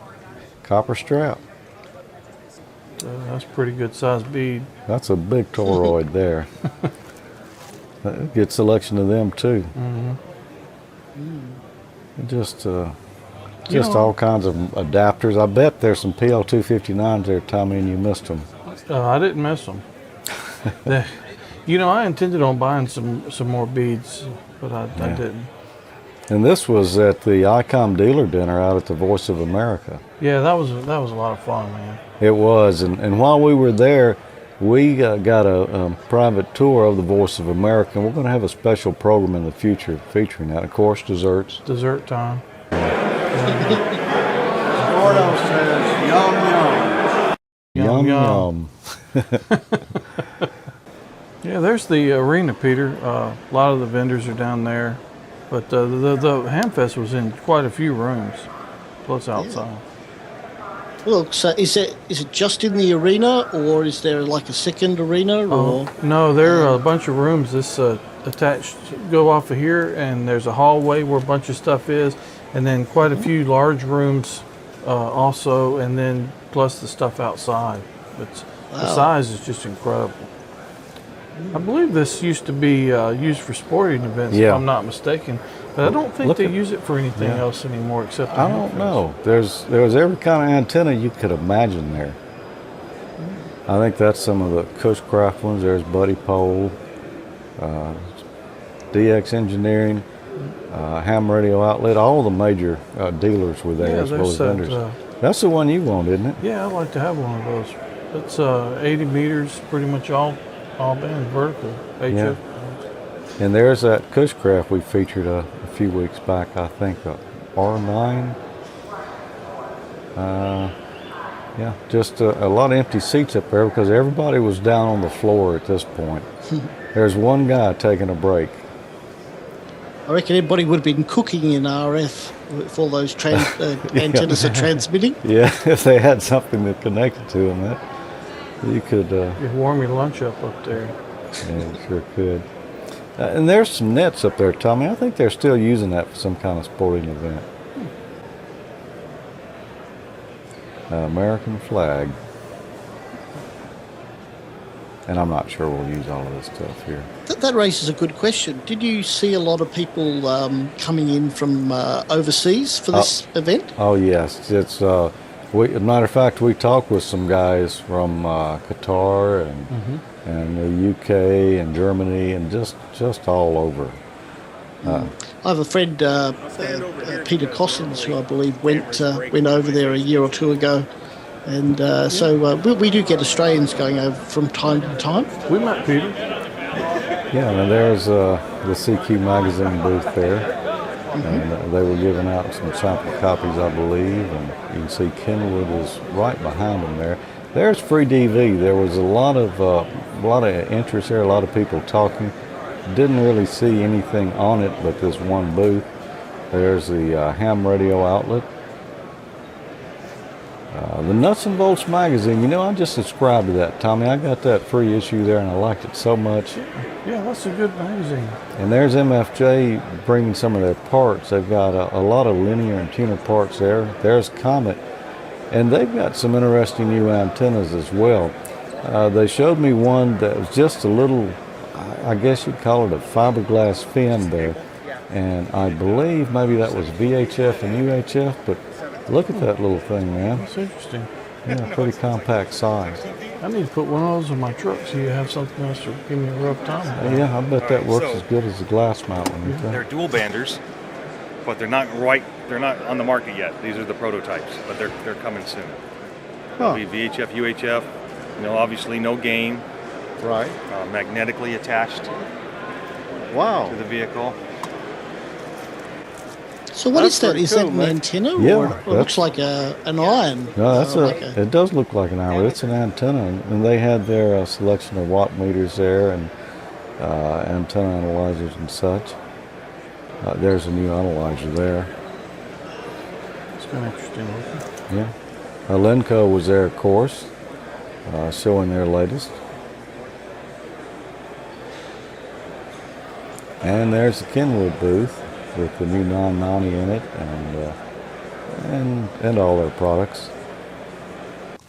Copper strap. That's a pretty good size bead. That's a big toroid there. Good selection of them too. Just all kinds of adapters. I bet there's some PL259s there, Tommy, and you missed them. I didn't miss them. I intended on buying some more beads, but I didn't. And this was at the Icom dealer dinner out at the Voice of America. Yeah, that was a lot of fun, man. It was, and while we were there, we got a private tour of the Voice of America, and we're going to have a special program in the future featuring that. Of course, desserts. Dessert time. Gordo says, yum, yum. Yum, yum. Yeah, there's the arena, Peter. A lot of the vendors are down there. But the Hamfest was in quite a few rooms, plus outside. Look, so is it just in the arena, or is there like a second arena? Or No, there are a bunch of rooms. This attached go off of here, and there's a hallway where a bunch of stuff is, and then quite a few large rooms also, and then plus the stuff outside. But the size is just incredible. I believe this used to be used for sporting events, if I'm not mistaken. But I don't think they use it for anything else anymore except the I don't know. There was every kind of antenna you could imagine there. I think that's some of the Cushcraft ones. There's Buddy Pole, DX Engineering, Ham Radio Outlet. All the major dealers were there as well as vendors. That's the one you want, isn't it? Yeah, I'd like to have one of those. It's 80 meters, pretty much all band vertical. HF. And there's that Cushcraft we featured a few weeks back, I think, R9. Just a lot of empty seats up there because everybody was down on the floor at this point. There's one guy taking a break. I reckon everybody would have been cooking in RF if all those antennas are transmitting. Yeah, if they had something that connected to them, that you could. You warm your lunch up there. Yeah, you sure could. And there's some nets up there, Tommy. I think they're still using that for some kind of sporting event. American flag. And I'm not sure we'll use all of this stuff here. That raises a good question. Did you see a lot of people coming in from overseas for this event? Oh, yes. It's as a matter of fact, we talked with some guys from Qatar and the UK and Germany and just all over. I have a friend, Peter Cossins, who I believe went over there a year or two ago. And so we do get Australians going over from time to time. We met Peter. Yeah, and there's the CQ magazine booth there. And they were giving out some sample copies, I believe. And you can see Kenwood is right behind them there. There's Free DV. There was a lot of interest there, a lot of people talking. Didn't really see anything on it but this one booth. There's the ham radio outlet. The Nuts and Bolts magazine, you know, I just subscribed to that, Tommy. I got that free issue there and I liked it so much. Yeah, that's a good magazine. And there's MFJ bringing some of their parts. They've got a lot of linear and tuner parts there. There's Comet. And they've got some interesting new antennas as well. They showed me one that was just a little, I guess you'd call it a fiberglass fin there. And I believe maybe that was VHF and UHF, but look at that little thing, man. That's interesting. Yeah, pretty compact size. I need to put one of those in my truck so you have something else to give me a rough time about. Yeah, I bet that works as good as the glass mount one. They're dual banders, but they're not on the market yet. These are the prototypes, but they're coming soon. They'll be VHF, UHF, you know, obviously no gain. Right. Magnetically attached Wow. to the vehicle. So what is that? Is that an antenna, Yeah, or it looks like an iron? No, that's like it does look like an iron. It's an antenna, and they had their selection of watt meters there and antenna analyzers and such. There's a new analyzer there. It's kind of interesting looking. Yeah. Lenco was there, of course, showing their latest. And there's the Kenwood booth with the new 990 in it and all their products.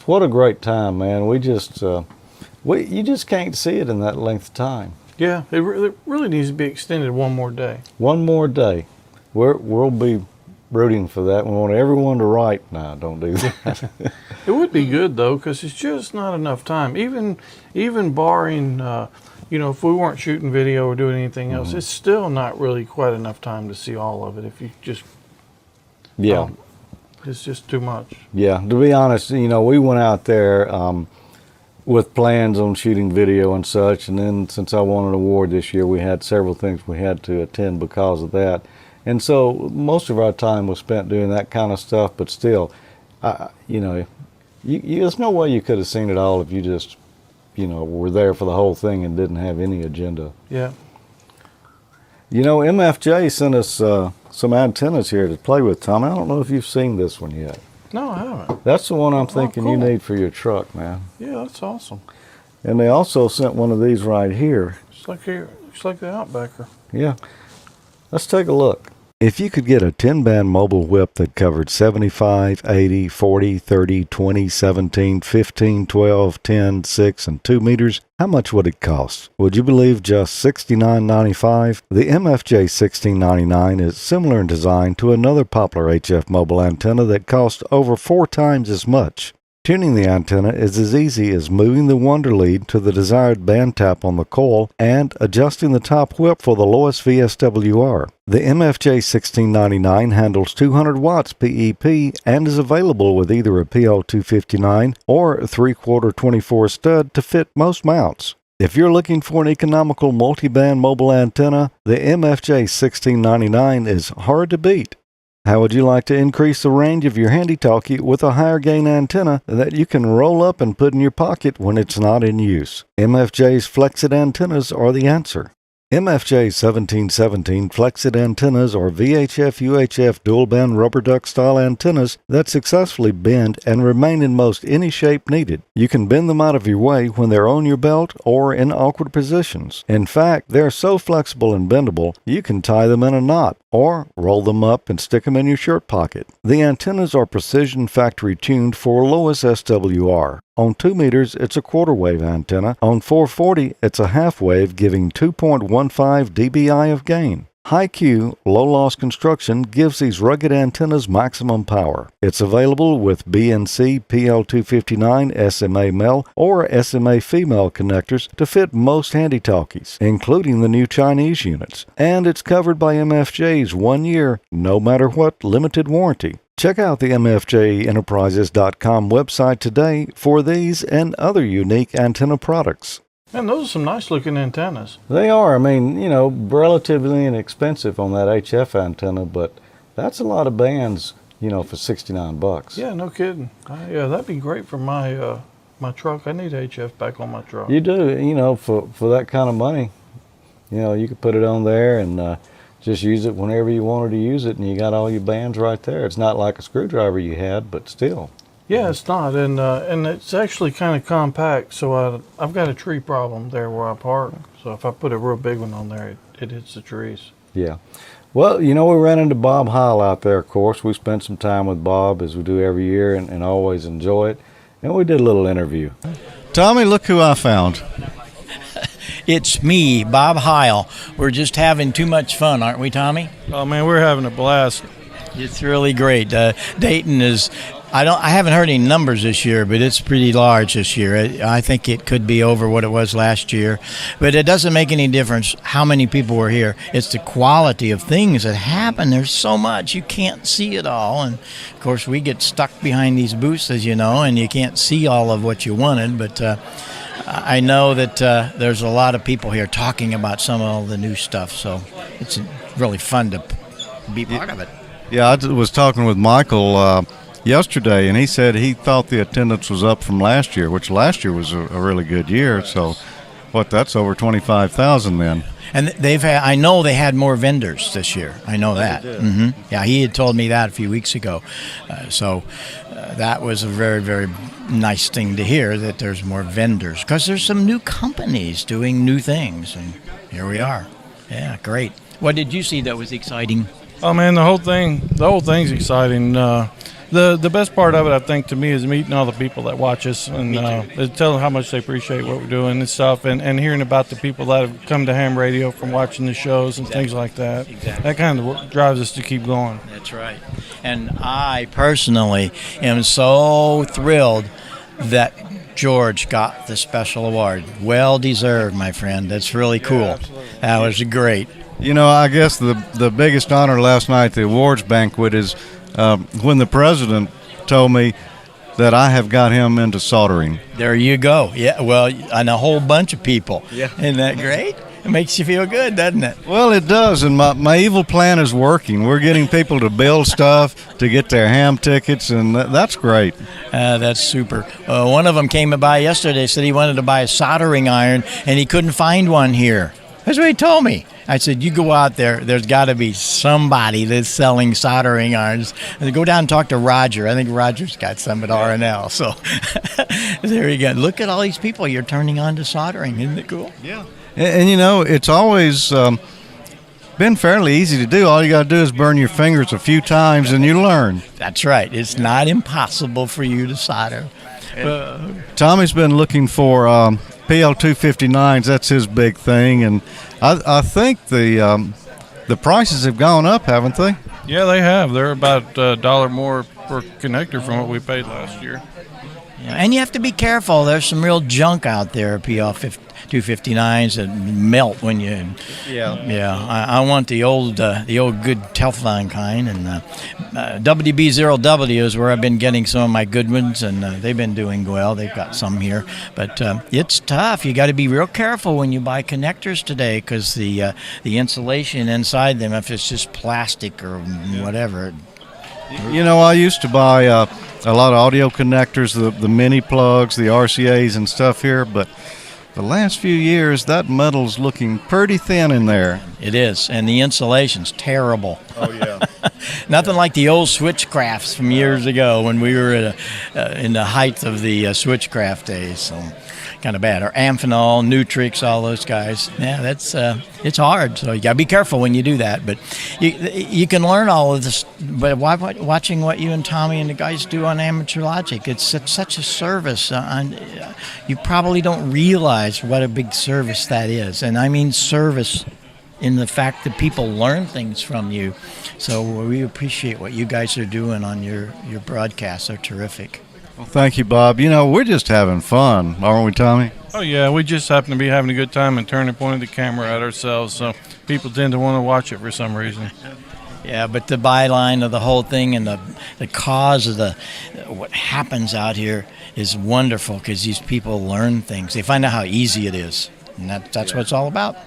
What a great time, man. We just you just can't see it in that length of time. Yeah, it really needs to be extended one more day. One more day. We'll be rooting for that. We want everyone to write. No, don't do that. It would be good though, because it's just not enough time. Even barring, you know, if we weren't shooting video or doing anything else, it's still not really quite enough time to see all of it. If you just, Yeah. it's just too much. Yeah, to be honest, you know, we went out there with plans on shooting video and such, and then since I won an award this year, we had several things we had to attend because of that. And so most of our time was spent doing that kind of stuff, but still, you know, there's no way you could have seen it all if you just, you know, were there for the whole thing and didn't have any agenda. Yeah. You know, MFJ sent us some antennas here to play with, Tom. I don't know if you've seen this one yet. No, I haven't. That's the one I'm thinking you cool. need for your truck, man. Yeah, that's awesome. And they also sent one of these right here. It's like here, it's like the Outbacker. Yeah. Let's take a look. If you could get a 10-band mobile whip that covered 75, 80, 40, 30, 20, 17, 15, 12, 10, 6, and 2 meters, how much would it cost? Would you believe just $69.95? The MFJ 1699 is similar in design to another popular HF mobile antenna that costs over 4 times as much. Tuning the antenna is as easy as moving the wonder lead to the desired band tap on the coil and adjusting the top whip for the lowest VSWR. The MFJ 1699 handles 200 watts PEP and is available with either a PL259 or a 3/4 24 stud to fit most mounts. If you're looking for an economical multi-band mobile antenna, the MFJ 1699 is hard to beat. How would you like to increase the range of your handy-talkie with a higher gain antenna that you can roll up and put in your pocket when it's not in use? MFJ's Flexit antennas are the answer. MFJ 1717 Flexit antennas are VHF-UHF dual-band rubber duck style antennas that successfully bend and remain in most any shape needed. You can bend them out of your way when they're on your belt or in awkward positions. In fact, they're so flexible and bendable, you can tie them in a knot or roll them up and stick them in your shirt pocket. The antennas are precision factory tuned for lowest SWR. On 2 meters, it's a quarter wave antenna. On 440, it's a half wave, giving 2.15 dBi of gain. High-Q low-loss construction gives these rugged antennas maximum power. It's available with BNC PL259 SMA male or SMA female connectors to fit most handy-talkies, including the new Chinese units. And it's covered by MFJ's 1-year, no matter what, limited warranty. Check out the MFJEnterprises.com website today for these and other unique antenna products. Man, those are some nice looking antennas. They are. I mean, you know, relatively inexpensive on that HF antenna, but that's a lot of bands, you know, for $69. Yeah, no kidding. Yeah, that'd be great for my my truck. I need HF back on my truck. You do, you know, for that kind of money. You know, you could put it on there and just use it whenever you wanted to use it, and you got all your bands right there. It's not like a screwdriver you had, but still. Yeah, it's not, and it's actually kind of compact. So I've got a tree problem there where I park. So if I put a real big one on there, it hits the trees. Yeah. Well, you know, we ran into Bob Heil out there, of course. We spent some time with Bob, as we do every year, and always enjoy it. And we did a little interview. Tommy, look who I found. It's me, Bob Heil. We're just having too much fun, aren't we, Tommy? Oh man, we're having a blast. It's really great. Dayton is. I haven't heard any numbers this year, but it's pretty large this year. I think it could be over what it was last year, but it doesn't make any difference how many people were here. It's the quality of things that happen. There's so much you can't see it all, and of course we get stuck behind these booths, as you know, and you can't see all of what you wanted. But I know that there's a lot of people here talking about some of the new stuff, so it's really fun to be part of it. Yeah, I was talking with Michael yesterday, and he said he thought the attendance was up from last year, which last year was a really good year. So, that's over 25,000 then. And I know they had more vendors this year. I know that. Mm-hmm. Yeah, he had told me that a few weeks ago. So that was a very, very nice thing to hear, that there's more vendors, because there's some new companies doing new things, and here we are. Yeah, great. What did you see that was exciting? Oh man, the whole thing's exciting. The best part of it, I think, to me, is meeting all the people that watch us and tell them how much they appreciate what we're doing and stuff, and hearing about the people that have come to ham radio from watching the shows and things like that. Exactly. That kind of drives us to keep going. That's right. And I personally am so thrilled that George got the special award. Well deserved, my friend. That's really cool. Yeah, that was great. You know, I guess the biggest honor last night at the awards banquet is when the president told me that I have got him into soldering. There you go. Yeah, well, and a whole bunch of people. Yeah. Isn't that great? It makes you feel good, doesn't it? Well, it does, and my evil plan is working. We're getting people to build stuff, to get their ham tickets, and that's great. That's super. One of them came by yesterday, said he wanted to buy a soldering iron, and he couldn't find one here. That's what he told me. I said, you go out there, there's got to be somebody that's selling soldering irons. And go down and talk to Roger. I think Roger's got some at R&L. So there you go. Look at all these people you're turning on to soldering. Isn't it cool? Yeah. And you know, it's always been fairly easy to do. All you got to do is burn your fingers a few times and you learn. That's right. It's not impossible for you to solder. Tommy's been looking for PL259s. That's his big thing, and I think the prices have gone up, haven't they? Yeah, they have. They're about $1 more per connector from what we paid last year. Yeah, and you have to be careful. There's some real junk out there, PL259s that melt when you. Yeah. I want the old good Teflon kind, and WDB0W is where I've been getting some of my good ones, and they've been doing well. They've got some here, but it's tough. You got to be real careful when you buy connectors today, because the insulation inside them, if it's just plastic or whatever. You know, I used to buy a lot of audio connectors, the mini plugs, the RCAs and stuff here, but the last few years, that metal's looking pretty thin in there. It is, and the insulation's terrible. Oh, yeah. Nothing like the old switchcrafts from years ago when we were in the height of the switchcraft days. So kind of bad. Or Amphenol, Nutrix, all those guys. Yeah, that's it's hard. So you got to be careful when you do that. But you can learn all of this. But watching what you and Tommy and the guys do on AmateurLogic, it's such a service. You probably don't realize what a big service that is. And I mean service in the fact that people learn things from you. So we appreciate what you guys are doing on your broadcasts. They're terrific. Well, thank you, Bob. You know, we're just having fun, aren't we, Tommy? Oh, yeah, we just happen to be having a good time and turning pointed the camera at ourselves, so people tend to want to watch it for some reason. Yeah, but the byline of the whole thing and the cause of what happens out here is wonderful, because these people learn things. They find out how easy it is, and that's what it's all about.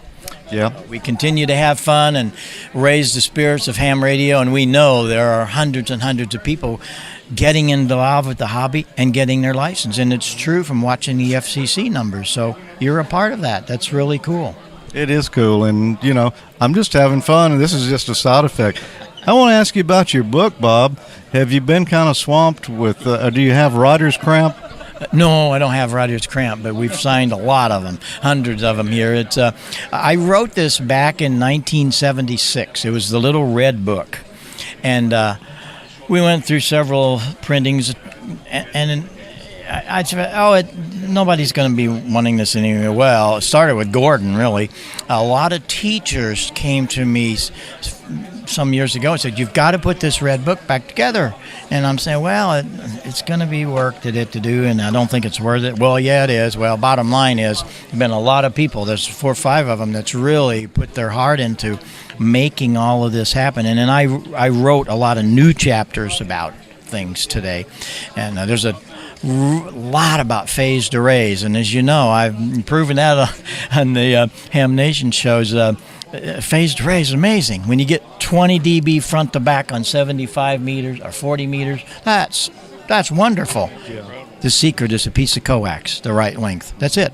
Yeah. We continue to have fun and raise the spirits of ham radio, and we know there are hundreds and hundreds of people getting involved with the hobby and getting their license, and it's true from watching the FCC numbers. So you're a part of that. That's really cool. It is cool, and, you know, I'm just having fun, and this is just a side effect. I want to ask you about your book, Bob. Have you been kind of swamped with, do you have writer's cramp? No, I don't have writer's cramp, but we've signed a lot of them, hundreds of them here. It's I wrote this back in 1976. It was the little red book, and we went through several printings, and I said, nobody's going to be wanting this anyway. Well, it started with Gordon, really. A lot of teachers came to me some years ago and said, you've got to put this red book back together. And I'm saying, well, it's going to be work to do, and I don't think it's worth it. Well, yeah, it is. Well, bottom line is, there's been a lot of people, there's 4 or 5 of them that's really put their heart into making all of this happen. And then I wrote a lot of new chapters about things today. And there's a lot about phased arrays, and as you know, I've proven that on the Ham Nation shows. Phased array is amazing. When you get 20 dB front to back on 75 meters or 40 meters, that's wonderful. Yeah. The secret is a piece of coax, the right length. That's it.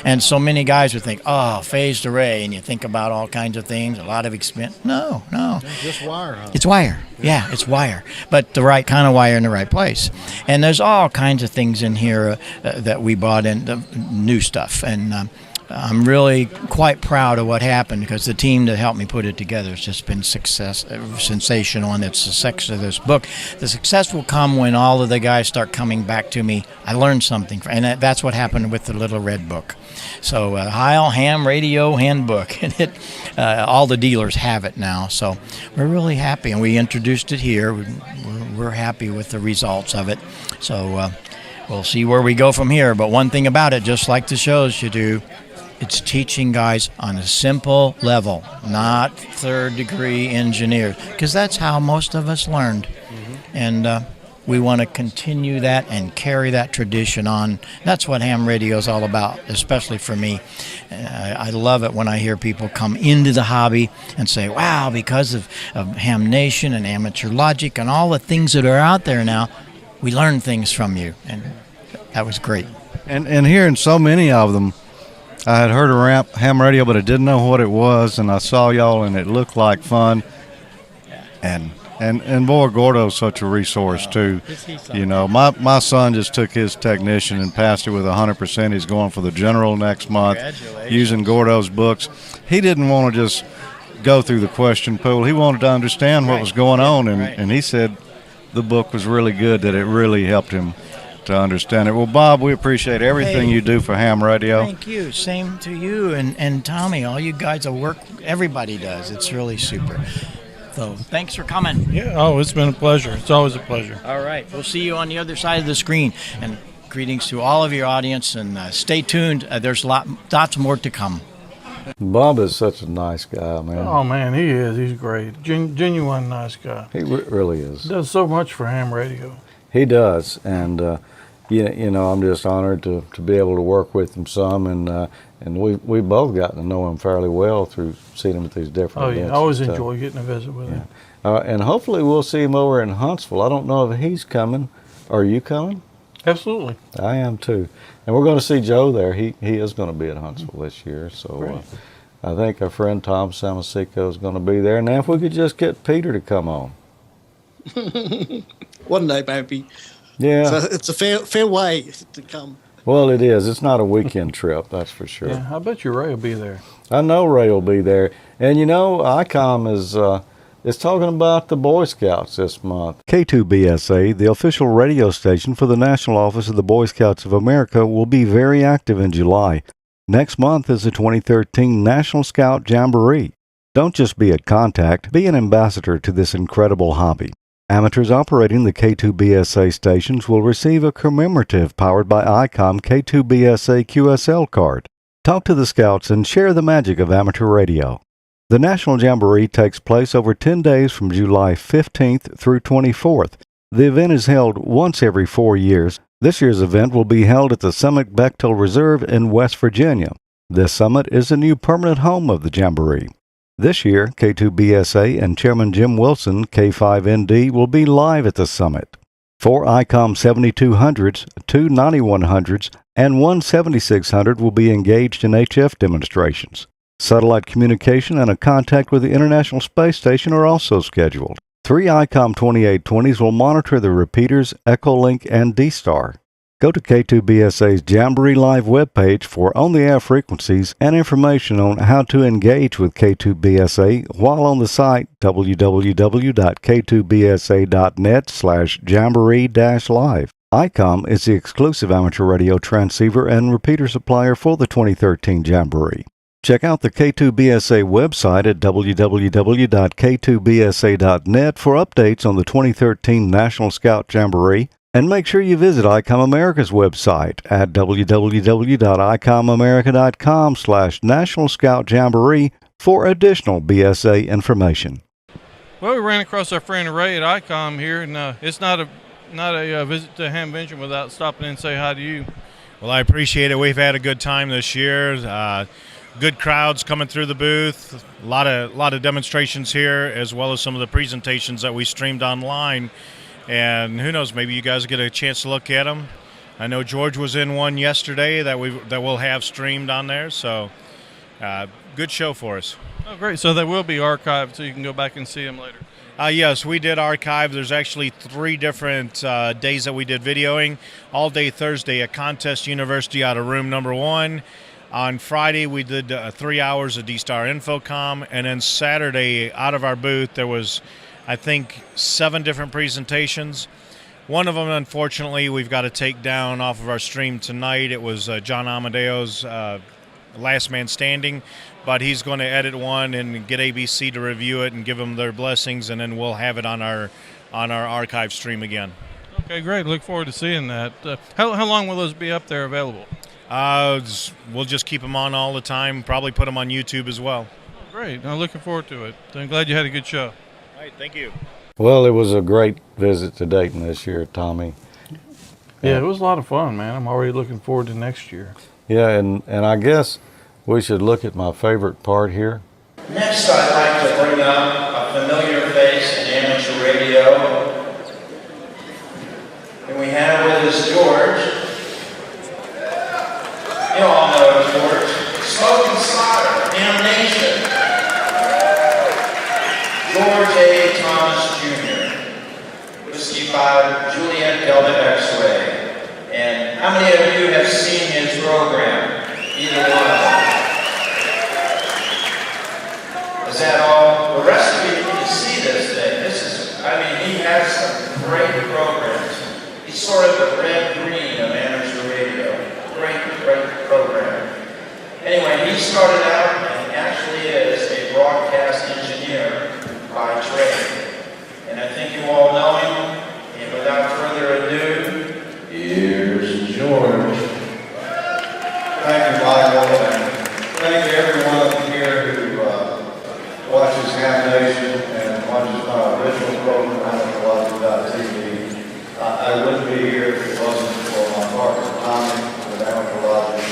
And so many guys would think, oh, phased array, and you think about all kinds of things, a lot of expense. No. It's just wire, huh? It's wire. Yeah, it's wire. But the right kind of wire in the right place. And there's all kinds of things in here that we bought in, the new stuff. And I'm really quite proud of what happened, because the team that helped me put it together has just been sensational, and it's the success of this book. The success will come when all of the guys start coming back to me. I learned something, and that's what happened with the little red book. So Heil Ham Radio Handbook, and all the dealers have it now. So we're really happy, and we introduced it here. We're happy with the results of it. So we'll see where we go from here. But one thing about it, just like the shows you do, it's teaching guys on a simple level, not third-degree engineers, because that's how most of us learned. Mm-hmm. And we want to continue that and carry that tradition on. That's what ham radio is all about, especially for me. I love it when I hear people come into the hobby and say, wow, because of Ham Nation and Amateur Logic and all the things that are out there now, we learn things from you. And that was great. And hearing so many of them, I had heard of ham radio, but I didn't know what it was, and I saw y'all, and it looked like fun. And boy, Gordo's such a resource too. You know, my son just took his technician and passed it with 100%. He's going for the general next month using Gordo's books. He didn't want to just go through the question pool. He wanted to understand what was going on, and he said the book was really good, that it really helped him to understand it. Well, Bob, we appreciate everything you do for ham radio. Thank you. Same to you and Tommy. All you guys will work. Everybody does. It's really super. So thanks for coming. Yeah. Oh, it's been a pleasure. It's always a pleasure. All right. We'll see you on the other side of the screen. And greetings to all of your audience. And stay tuned. There's lots more to come. Bob is such a nice guy, man. Oh, man, he is. He's great. Genuine nice guy. He really is. Does so much for ham radio. He does, and you know, I'm just honored to be able to work with him some, and we both gotten to know him fairly well through seeing him at these different events. I always enjoy getting to visit with him. And hopefully we'll see him over in Huntsville. I don't know if he's coming. Are you coming? Absolutely. I am too, and we're going to see Joe there. He is going to be at Huntsville this year, so I think our friend Tom Samasico is going to be there. And if we could just get Peter to come on. One day, maybe. Yeah. So it's a fair way to come. Well, it is. It's not a weekend trip, that's for sure. Yeah, I bet you Ray will be there. I know Ray will be there. And you know, Icom is talking about the Boy Scouts this month. K2BSA, the official radio station for the National Office of the Boy Scouts of America, will be very active in July. Next month is the 2013 National Scout Jamboree. Don't just be a contact, be an ambassador to this incredible hobby. Amateurs operating the K2BSA stations will receive a commemorative powered by Icom K2BSA QSL card. Talk to the scouts and share the magic of amateur radio. The National Jamboree takes place over 10 days from July 15th through 24th. The event is held once every 4 years. This year's event will be held at the Summit Bechtel Reserve in West Virginia. This summit is the new permanent home of the Jamboree. This year, K2BSA and Chairman Jim Wilson, K5ND, will be live at the summit. 4 Icom 7200s, 2 9100s, and 1 7600 will be engaged in HF demonstrations. Satellite communication and a contact with the International Space Station are also scheduled. 3 Icom 2820s will monitor the repeaters Echolink and D-Star. Go to K2BSA's Jamboree Live webpage for on-the-air frequencies and information on how to engage with K2BSA while on the site www.k2bsa.net/jamboree-live. Icom is the exclusive amateur radio transceiver and repeater supplier for the 2013 Jamboree. Check out the K2BSA website at www.k2bsa.net for updates on the 2013 National Scout Jamboree. And make sure you visit Icom America's website at www.icomamerica.com/National Scout Jamboree for additional BSA information. Well, we ran across our friend Ray at Icom here, and it's not a visit to Hamvention without stopping in and say hi to you. Well, I appreciate it. We've had a good time this year. Good crowds coming through the booth. A lot of demonstrations here, as well as some of the presentations that we streamed online. And who knows, maybe you guys get a chance to look at them. I know George was in one yesterday that we'll have streamed on there. So, good show for us. Oh, great! So they will be archived, so you can go back and see them later. Yes, we did archive. There's actually 3 different days that we did videoing. All day Thursday at Contest University out of room number 1. On Friday, we did 3 hours of D-Star Infocom. And then Saturday, out of our booth, there was, I think, 7 different presentations. One of them, unfortunately, we've got to take down off of our stream tonight. It was John Amadeo's Last Man Standing, but he's going to edit one and get ABC to review it and give them their blessings, and then we'll have it on our archive stream again. Okay, great. Look forward to seeing that. How long will those be up there available? We'll just keep them on all the time, probably put them on YouTube as well. Oh, great. I'm looking forward to it. I'm glad you had a good show. All right, thank you. Well, it was a great visit to Dayton this year, Tommy. Yeah, it was a lot of fun, man. I'm already looking forward to next year. Yeah, and I guess we should look at my favorite part here. Next, I'd like to bring up a familiar face in amateur radio. And we have with us George. You all know George. Smoke and Solder, Ham Nation. George A. Thomas Jr. Whiskey 5, Juliet Delta X-Ray. And how many of you have seen his program? Either one of them. Is that all? The rest of you need to see this thing. He has some great programs. He's sort of the red-green of amateur radio. Great program. Anyway, he started out and actually is a broadcast engineer by trade. And I think you all know him. And without further ado, here's George. Thank you, Michael, and thank you everyone here who watches Ham Nation and watches my original program, AmateurLogic.TV. I wouldn't be here if it wasn't for my partner, Tommy, with AmateurLogic,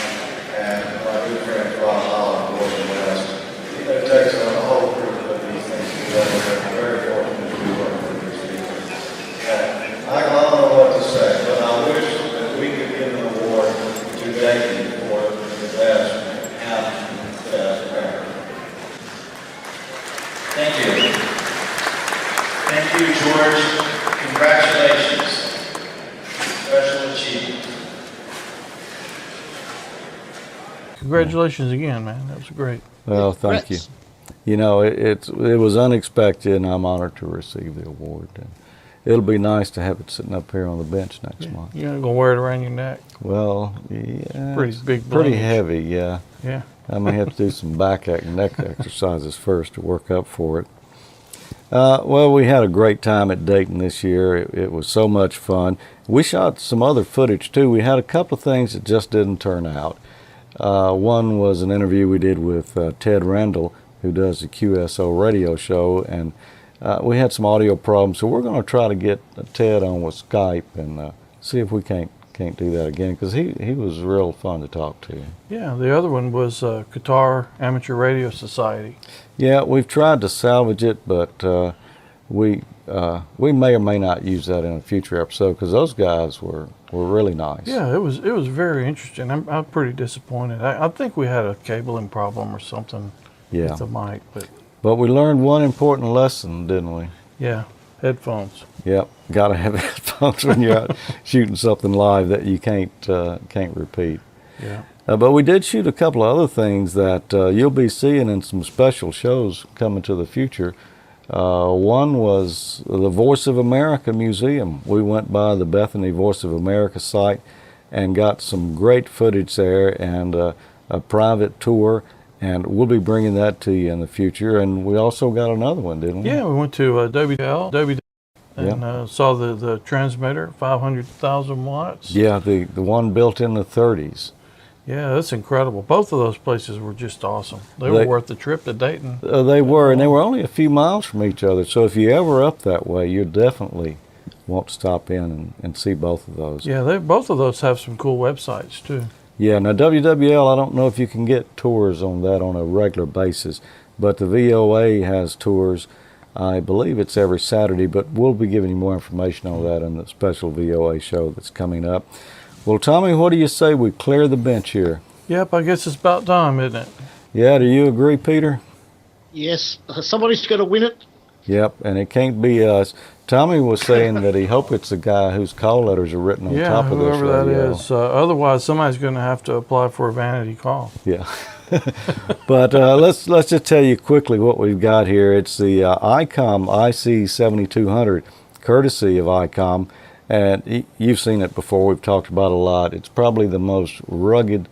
and my good friend, Bob Heil, of course, in the West. It takes a whole group of these things together. I'm very fortunate to be working with these people. Michael, I don't know what to say, but I wish that we could give an award to Dayton for the best and best parent. Thank you. Thank you, George. Congratulations. Special achievement. Congratulations again, man. That was great. Well, thank you. You know, it was unexpected, and I'm honored to receive the award. And it'll be nice to have it sitting up here on the bench next month. You're not going to wear it around your neck? Well, yeah. Pretty big pretty blanket. heavy, yeah. Yeah. I may have to do some back and neck exercises first to work up for it. Well, we had a great time at Dayton this year. It was so much fun. We shot some other footage too. We had a couple of things that just didn't turn out. One was an interview we did with Ted Randall, who does the QSO radio show, and we had some audio problems. So we're going to try to get Ted on with Skype and see if we can't do that again, because he was real fun to talk to. Yeah, the other one was Qatar Amateur Radio Society. Yeah, we've tried to salvage it, but we may or may not use that in a future episode, because those guys were really nice. Yeah, it was very interesting. I'm pretty disappointed. I think we had a cabling problem or something with the mic, but we learned one important lesson, didn't we? Yeah, headphones. Yep, got to have headphones when you're out shooting something live that you can't repeat. Yeah. But we did shoot a couple of other things that you'll be seeing in some special shows coming to the future. One was the Voice of America Museum. We went by the Bethany Voice of America site and got some great footage there and a private tour, and we'll be bringing that to you in the future. And we also got another one, didn't we? Yeah, we went to WL and saw the transmitter, 500,000 watts. Yeah, the one built in the 30s. Yeah, that's incredible. Both of those places were just awesome. They were worth the trip to Dayton. They were, and they were only a few miles from each other. So if you're ever up that way, you definitely want to stop in and see both of those. Yeah, both of those have some cool websites too. Yeah, now WWL, I don't know if you can get tours on that on a regular basis, but the VOA has tours. I believe it's every Saturday, but we'll be giving you more information on that in the special VOA show that's coming up. Well, Tommy, what do you say we clear the bench here? Yep, I guess it's about time, isn't it? Yeah, do you agree, Peter? Yes, somebody's got to win it. Yep, and it can't be us. Tommy was saying that he hoped it's the guy whose call letters are written on top of this radio. Yeah, whoever that is. Otherwise, somebody's going to have to apply for a vanity call. Yeah. But let's just tell you quickly what we've got here. It's the Icom IC-7200, courtesy of Icom. And you've seen it before. We've talked about it a lot. It's probably the most rugged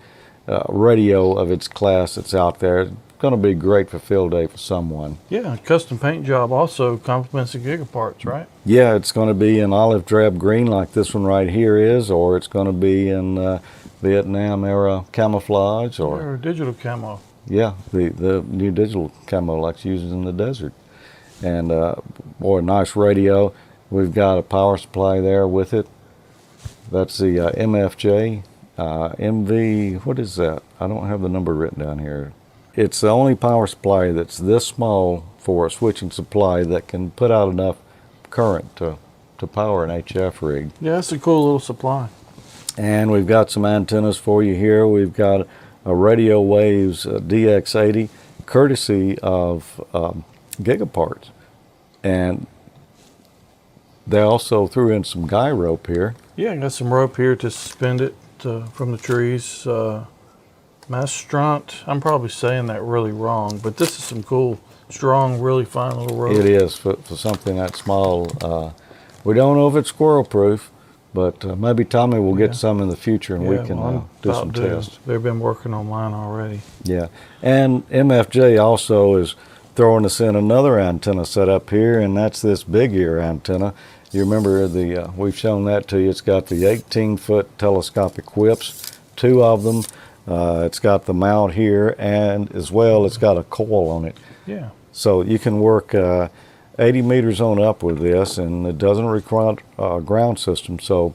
radio of its class that's out there. It's going to be great for field day for someone. Yeah, custom paint job also complements the GigaParts, right? Yeah, it's going to be in olive drab green like this one right here is, or it's going to be in Vietnam era camouflage, or digital camo. Yeah, the new digital camo like it's used in the desert. And boy, nice radio. We've got a power supply there with it. That's the MFJ MV. What is that? I don't have the number written down here. It's the only power supply that's this small for a switching supply that can put out enough current to power an HF rig. Yeah, it's a cool little supply. And we've got some antennas for you here. We've got a Radio Waves DX80, courtesy of GigaParts. And they also threw in some guy rope here. Yeah, I got some rope here to suspend it from the trees. Mastrunt, I'm probably saying that really wrong, but this is some cool, strong, really fine little rope. It is for something that small. We don't know if it's squirrel proof, but maybe Tommy will get some in the future and we can do some tests. They've been working on mine already. Yeah, and MFJ also is throwing us in another antenna set up here, and that's this big ear antenna. You remember we've shown that to you. It's got the 18-foot telescopic whips, 2 of them. It's got the mount here, and as well it's got a coil on it. Yeah. So you can work 80 meters on up with this, and it doesn't require a ground system. So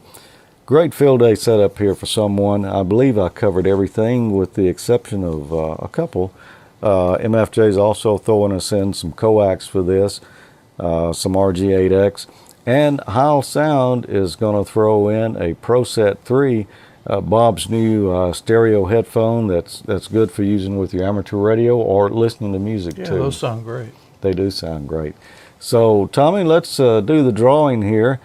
great field day setup here for someone. I believe I covered everything with the exception of a couple. MFJ is also throwing us in some coax for this, some RG8X, and Heil Sound is going to throw in a ProSet 3, Bob's new stereo headphone that's good for using with your amateur radio or listening to music too. Yeah, those sound great. They do sound great. So Tommy, let's do the drawing here.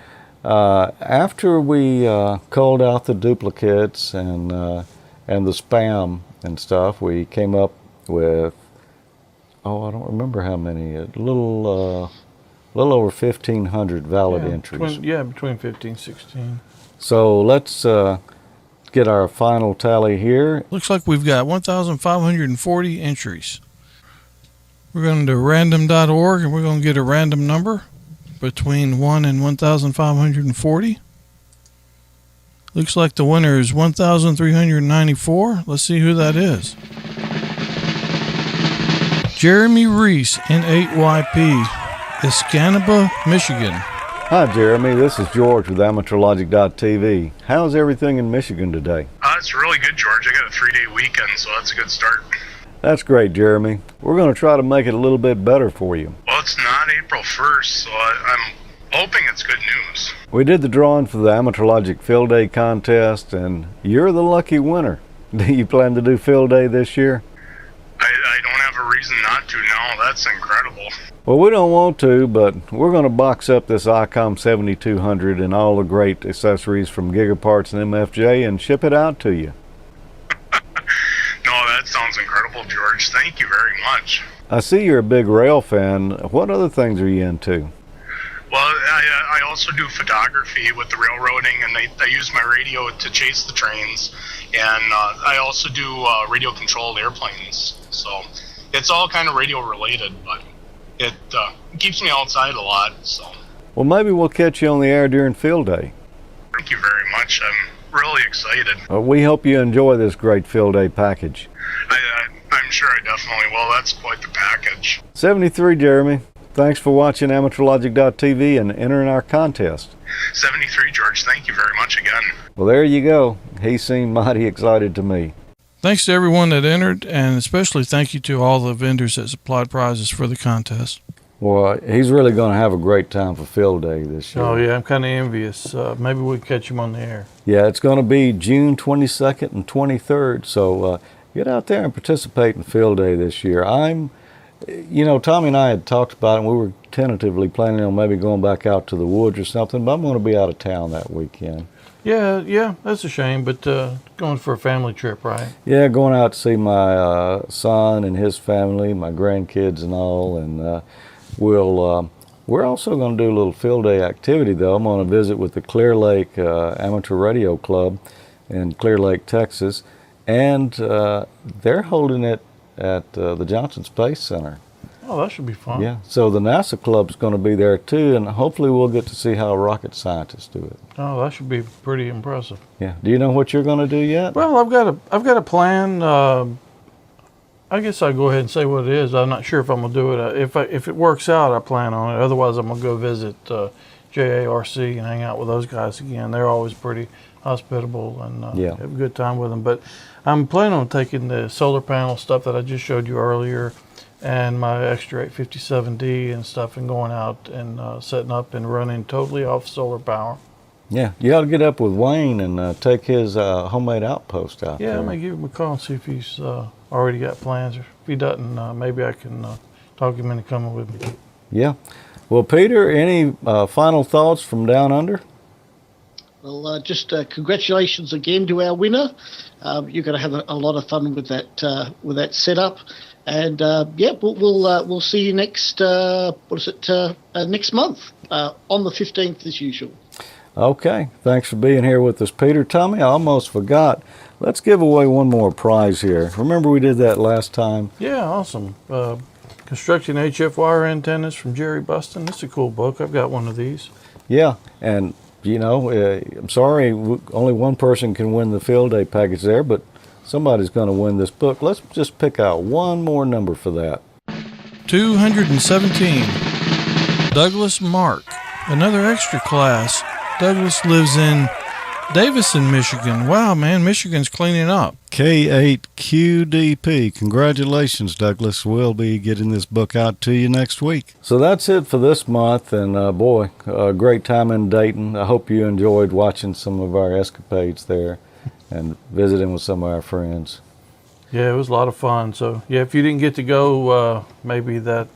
After we culled out the duplicates and the spam and stuff, we came up with, I don't remember how many, a little over 1,500 valid entries. Between 15 and 16. So let's get our final tally here. Looks like we've got 1,540 entries. We're going to random.org and we're going to get a random number between 1 and 1,540. Looks like the winner is 1,394. Let's see who that is. Jeremy Reese, N8YP, Escanaba, Michigan. Hi, Jeremy. This is George with AmateurLogic.TV. How's everything in Michigan today? It's really good, George. I got a 3-day weekend, so that's a good start. That's great, Jeremy. We're going to try to make it a little bit better for you. Well, it's not April 1st, so I'm hoping it's good news. We did the drawing for the AmateurLogic Field Day contest, and you're the lucky winner. Do you plan to do Field Day this year? I don't have a reason not to. No, that's incredible. Well, we don't want to, but we're going to box up this Icom IC-7200 and all the great accessories from GigaParts and MFJ and ship it out to you. No, that sounds incredible, George. Thank you very much. I see you're a big rail fan. What other things are you into? Well, I also do photography with the railroading, and I use my radio to chase the trains, and I also do radio-controlled airplanes. So it's all kind of radio-related, but it keeps me outside a lot. So. Well, maybe we'll catch you on the air during Field Day. Thank you very much. I'm really excited. We hope you enjoy this great Field Day package. I'm sure I definitely will. That's quite the package. 73, Jeremy. Thanks for watching AmateurLogic.TV and entering our contest. 73, George. Thank you very much again. Well, there you go. He seemed mighty excited to me. Thanks to everyone that entered, and especially thank you to all the vendors that supplied prizes for the contest. Well, he's really going to have a great time for Field Day this year. Oh, yeah, I'm kind of envious. Maybe we can catch him on the air. Yeah, it's going to be June 22nd and 23rd, so get out there and participate in Field Day this year. Tommy and I had talked about it, and we were tentatively planning on maybe going back out to the woods or something, but I'm going to be out of town that weekend. Yeah, that's a shame, but going for a family trip, right? Yeah, going out to see my son and his family, my grandkids and all, and we're also going to do a little Field Day activity, though. I'm going to visit with the Clear Lake Amateur Radio Club in Clear Lake, Texas, and they're holding it at the Johnson Space Center. Oh, that should be fun. Yeah, so the NASA Club's going to be there too, and hopefully we'll get to see how rocket scientists do it. Oh, that should be pretty impressive. Yeah. Do you know what you're going to do yet? Well, I've got a plan. I guess I'll go ahead and say what it is. I'm not sure if I'm going to do it. If it works out, I plan on it. Otherwise, I'm going to go visit JARC and hang out with those guys again. They're always pretty hospitable and have a good time with them. But I'm planning on taking the solar panel stuff that I just showed you earlier and my extra 857D and stuff and going out and setting up and running totally off solar power. Yeah, you ought to get up with Wayne and take his homemade outpost out there. Yeah, I may give him a call and see if he's already got plans. Or if he doesn't, maybe I can talk him into coming with me. Yeah. Well, Peter, any final thoughts from down under? Well, just congratulations again to our winner. You're going to have a lot of fun with that setup, and we'll see you next next month on the 15th as usual. Okay, thanks for being here with us, Peter. Tommy, I almost forgot. Let's give away one more prize here. Remember we did that last time? Yeah, awesome. Constructing HF wire antennas from Jerry Buston. That's a cool book. I've got one of these. Yeah, and I'm sorry, only one person can win the Field Day package there, but somebody's going to win this book. Let's just pick out one more number for that. 217. Douglas Mark, another extra class. Douglas lives in Davison, Michigan. Wow, man, Michigan's cleaning up. K9EID. Congratulations, Douglas. We'll be getting this book out to you next week. So that's it for this month, and a great time in Dayton. I hope you enjoyed watching some of our escapades there and visiting with some of our friends. Yeah, it was a lot of fun. So, yeah, if you didn't get to go, maybe that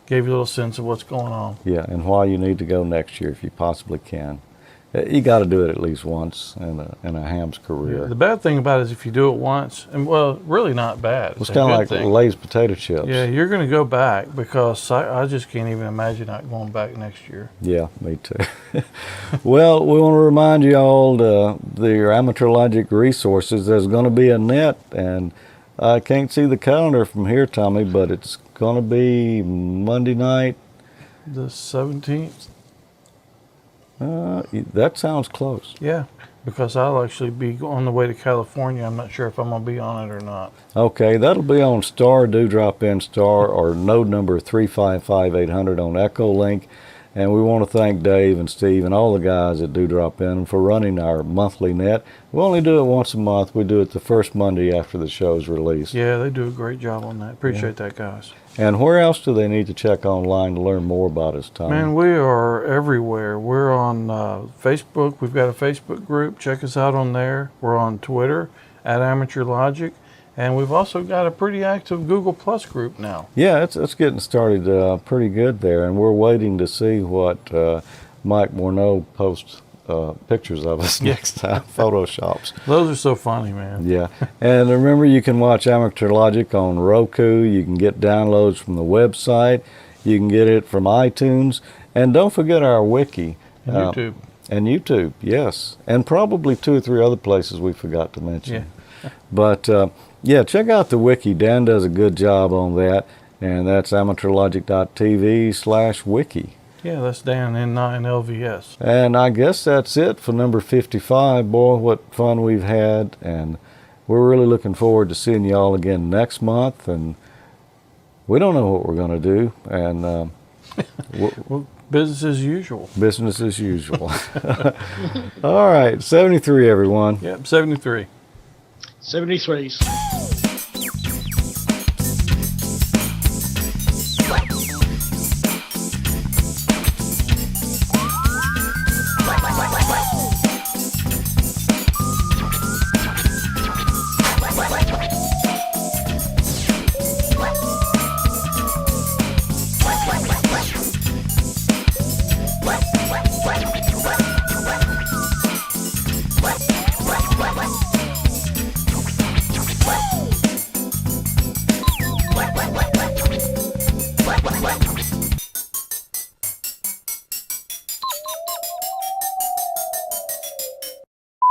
gave you a little sense of what's going on. Yeah, and why you need to go next year if you possibly can. You got to do it at least once in a ham's career. The bad thing about it is if you do it once, and well, really not bad. It's kind of like Lay's potato chips. Yeah, you're going to go back because I just can't even imagine not going back next year. Yeah, me too. Well, we want to remind you all your Amateur Logic resources. There's going to be a net, and I can't see the calendar from here, Tommy, but it's going to be Monday night. The 17th? That sounds close. Yeah, because I'll actually be on the way to California. I'm not sure if I'm going to be on it or not. Okay, that'll be on Star, Do Drop In Star, or node number 355800 on Echo Link. And we want to thank Dave and Steve and all the guys at Do Drop In for running our monthly net. We only do it once a month. We do it the first Monday after the show's released. Yeah, they do a great job on that. Appreciate that, guys. And where else do they need to check online to learn more about us, Tom? Man, we are everywhere. We're on Facebook. We've got a Facebook group. Check us out on there. We're on Twitter at AmateurLogic. And we've also got a pretty active Google Plus group now. Yeah, it's getting started pretty good there, and we're waiting to see what Mike Morneau posts pictures of us next time, Photoshops. Those are so funny, man. Yeah, and remember, you can watch Amateur Logic on Roku. You can get downloads from the website. You can get it from iTunes. And don't forget our wiki. And YouTube. And YouTube, yes. And probably 2 or 3 other places we forgot to mention. Yeah. But yeah, check out the wiki. Dan does a good job on that, and that's AmateurLogic.TV/wiki. Yeah, that's Dan N9LVS. And I guess that's it for number 55. Boy, what fun we've had, and we're really looking forward to seeing you all again next month. And we don't know what we're going to do, and well, business as usual. Business as usual. All right, 73, everyone. Yep, 73. 73s.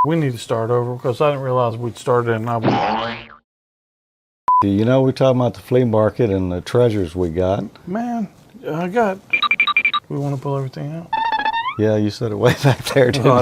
We need to start over because I didn't realize we'd started and I was... You know, we're talking about the flea market and the treasures we got. Man, we want to pull everything out? Yeah, you said it way back there, didn't you?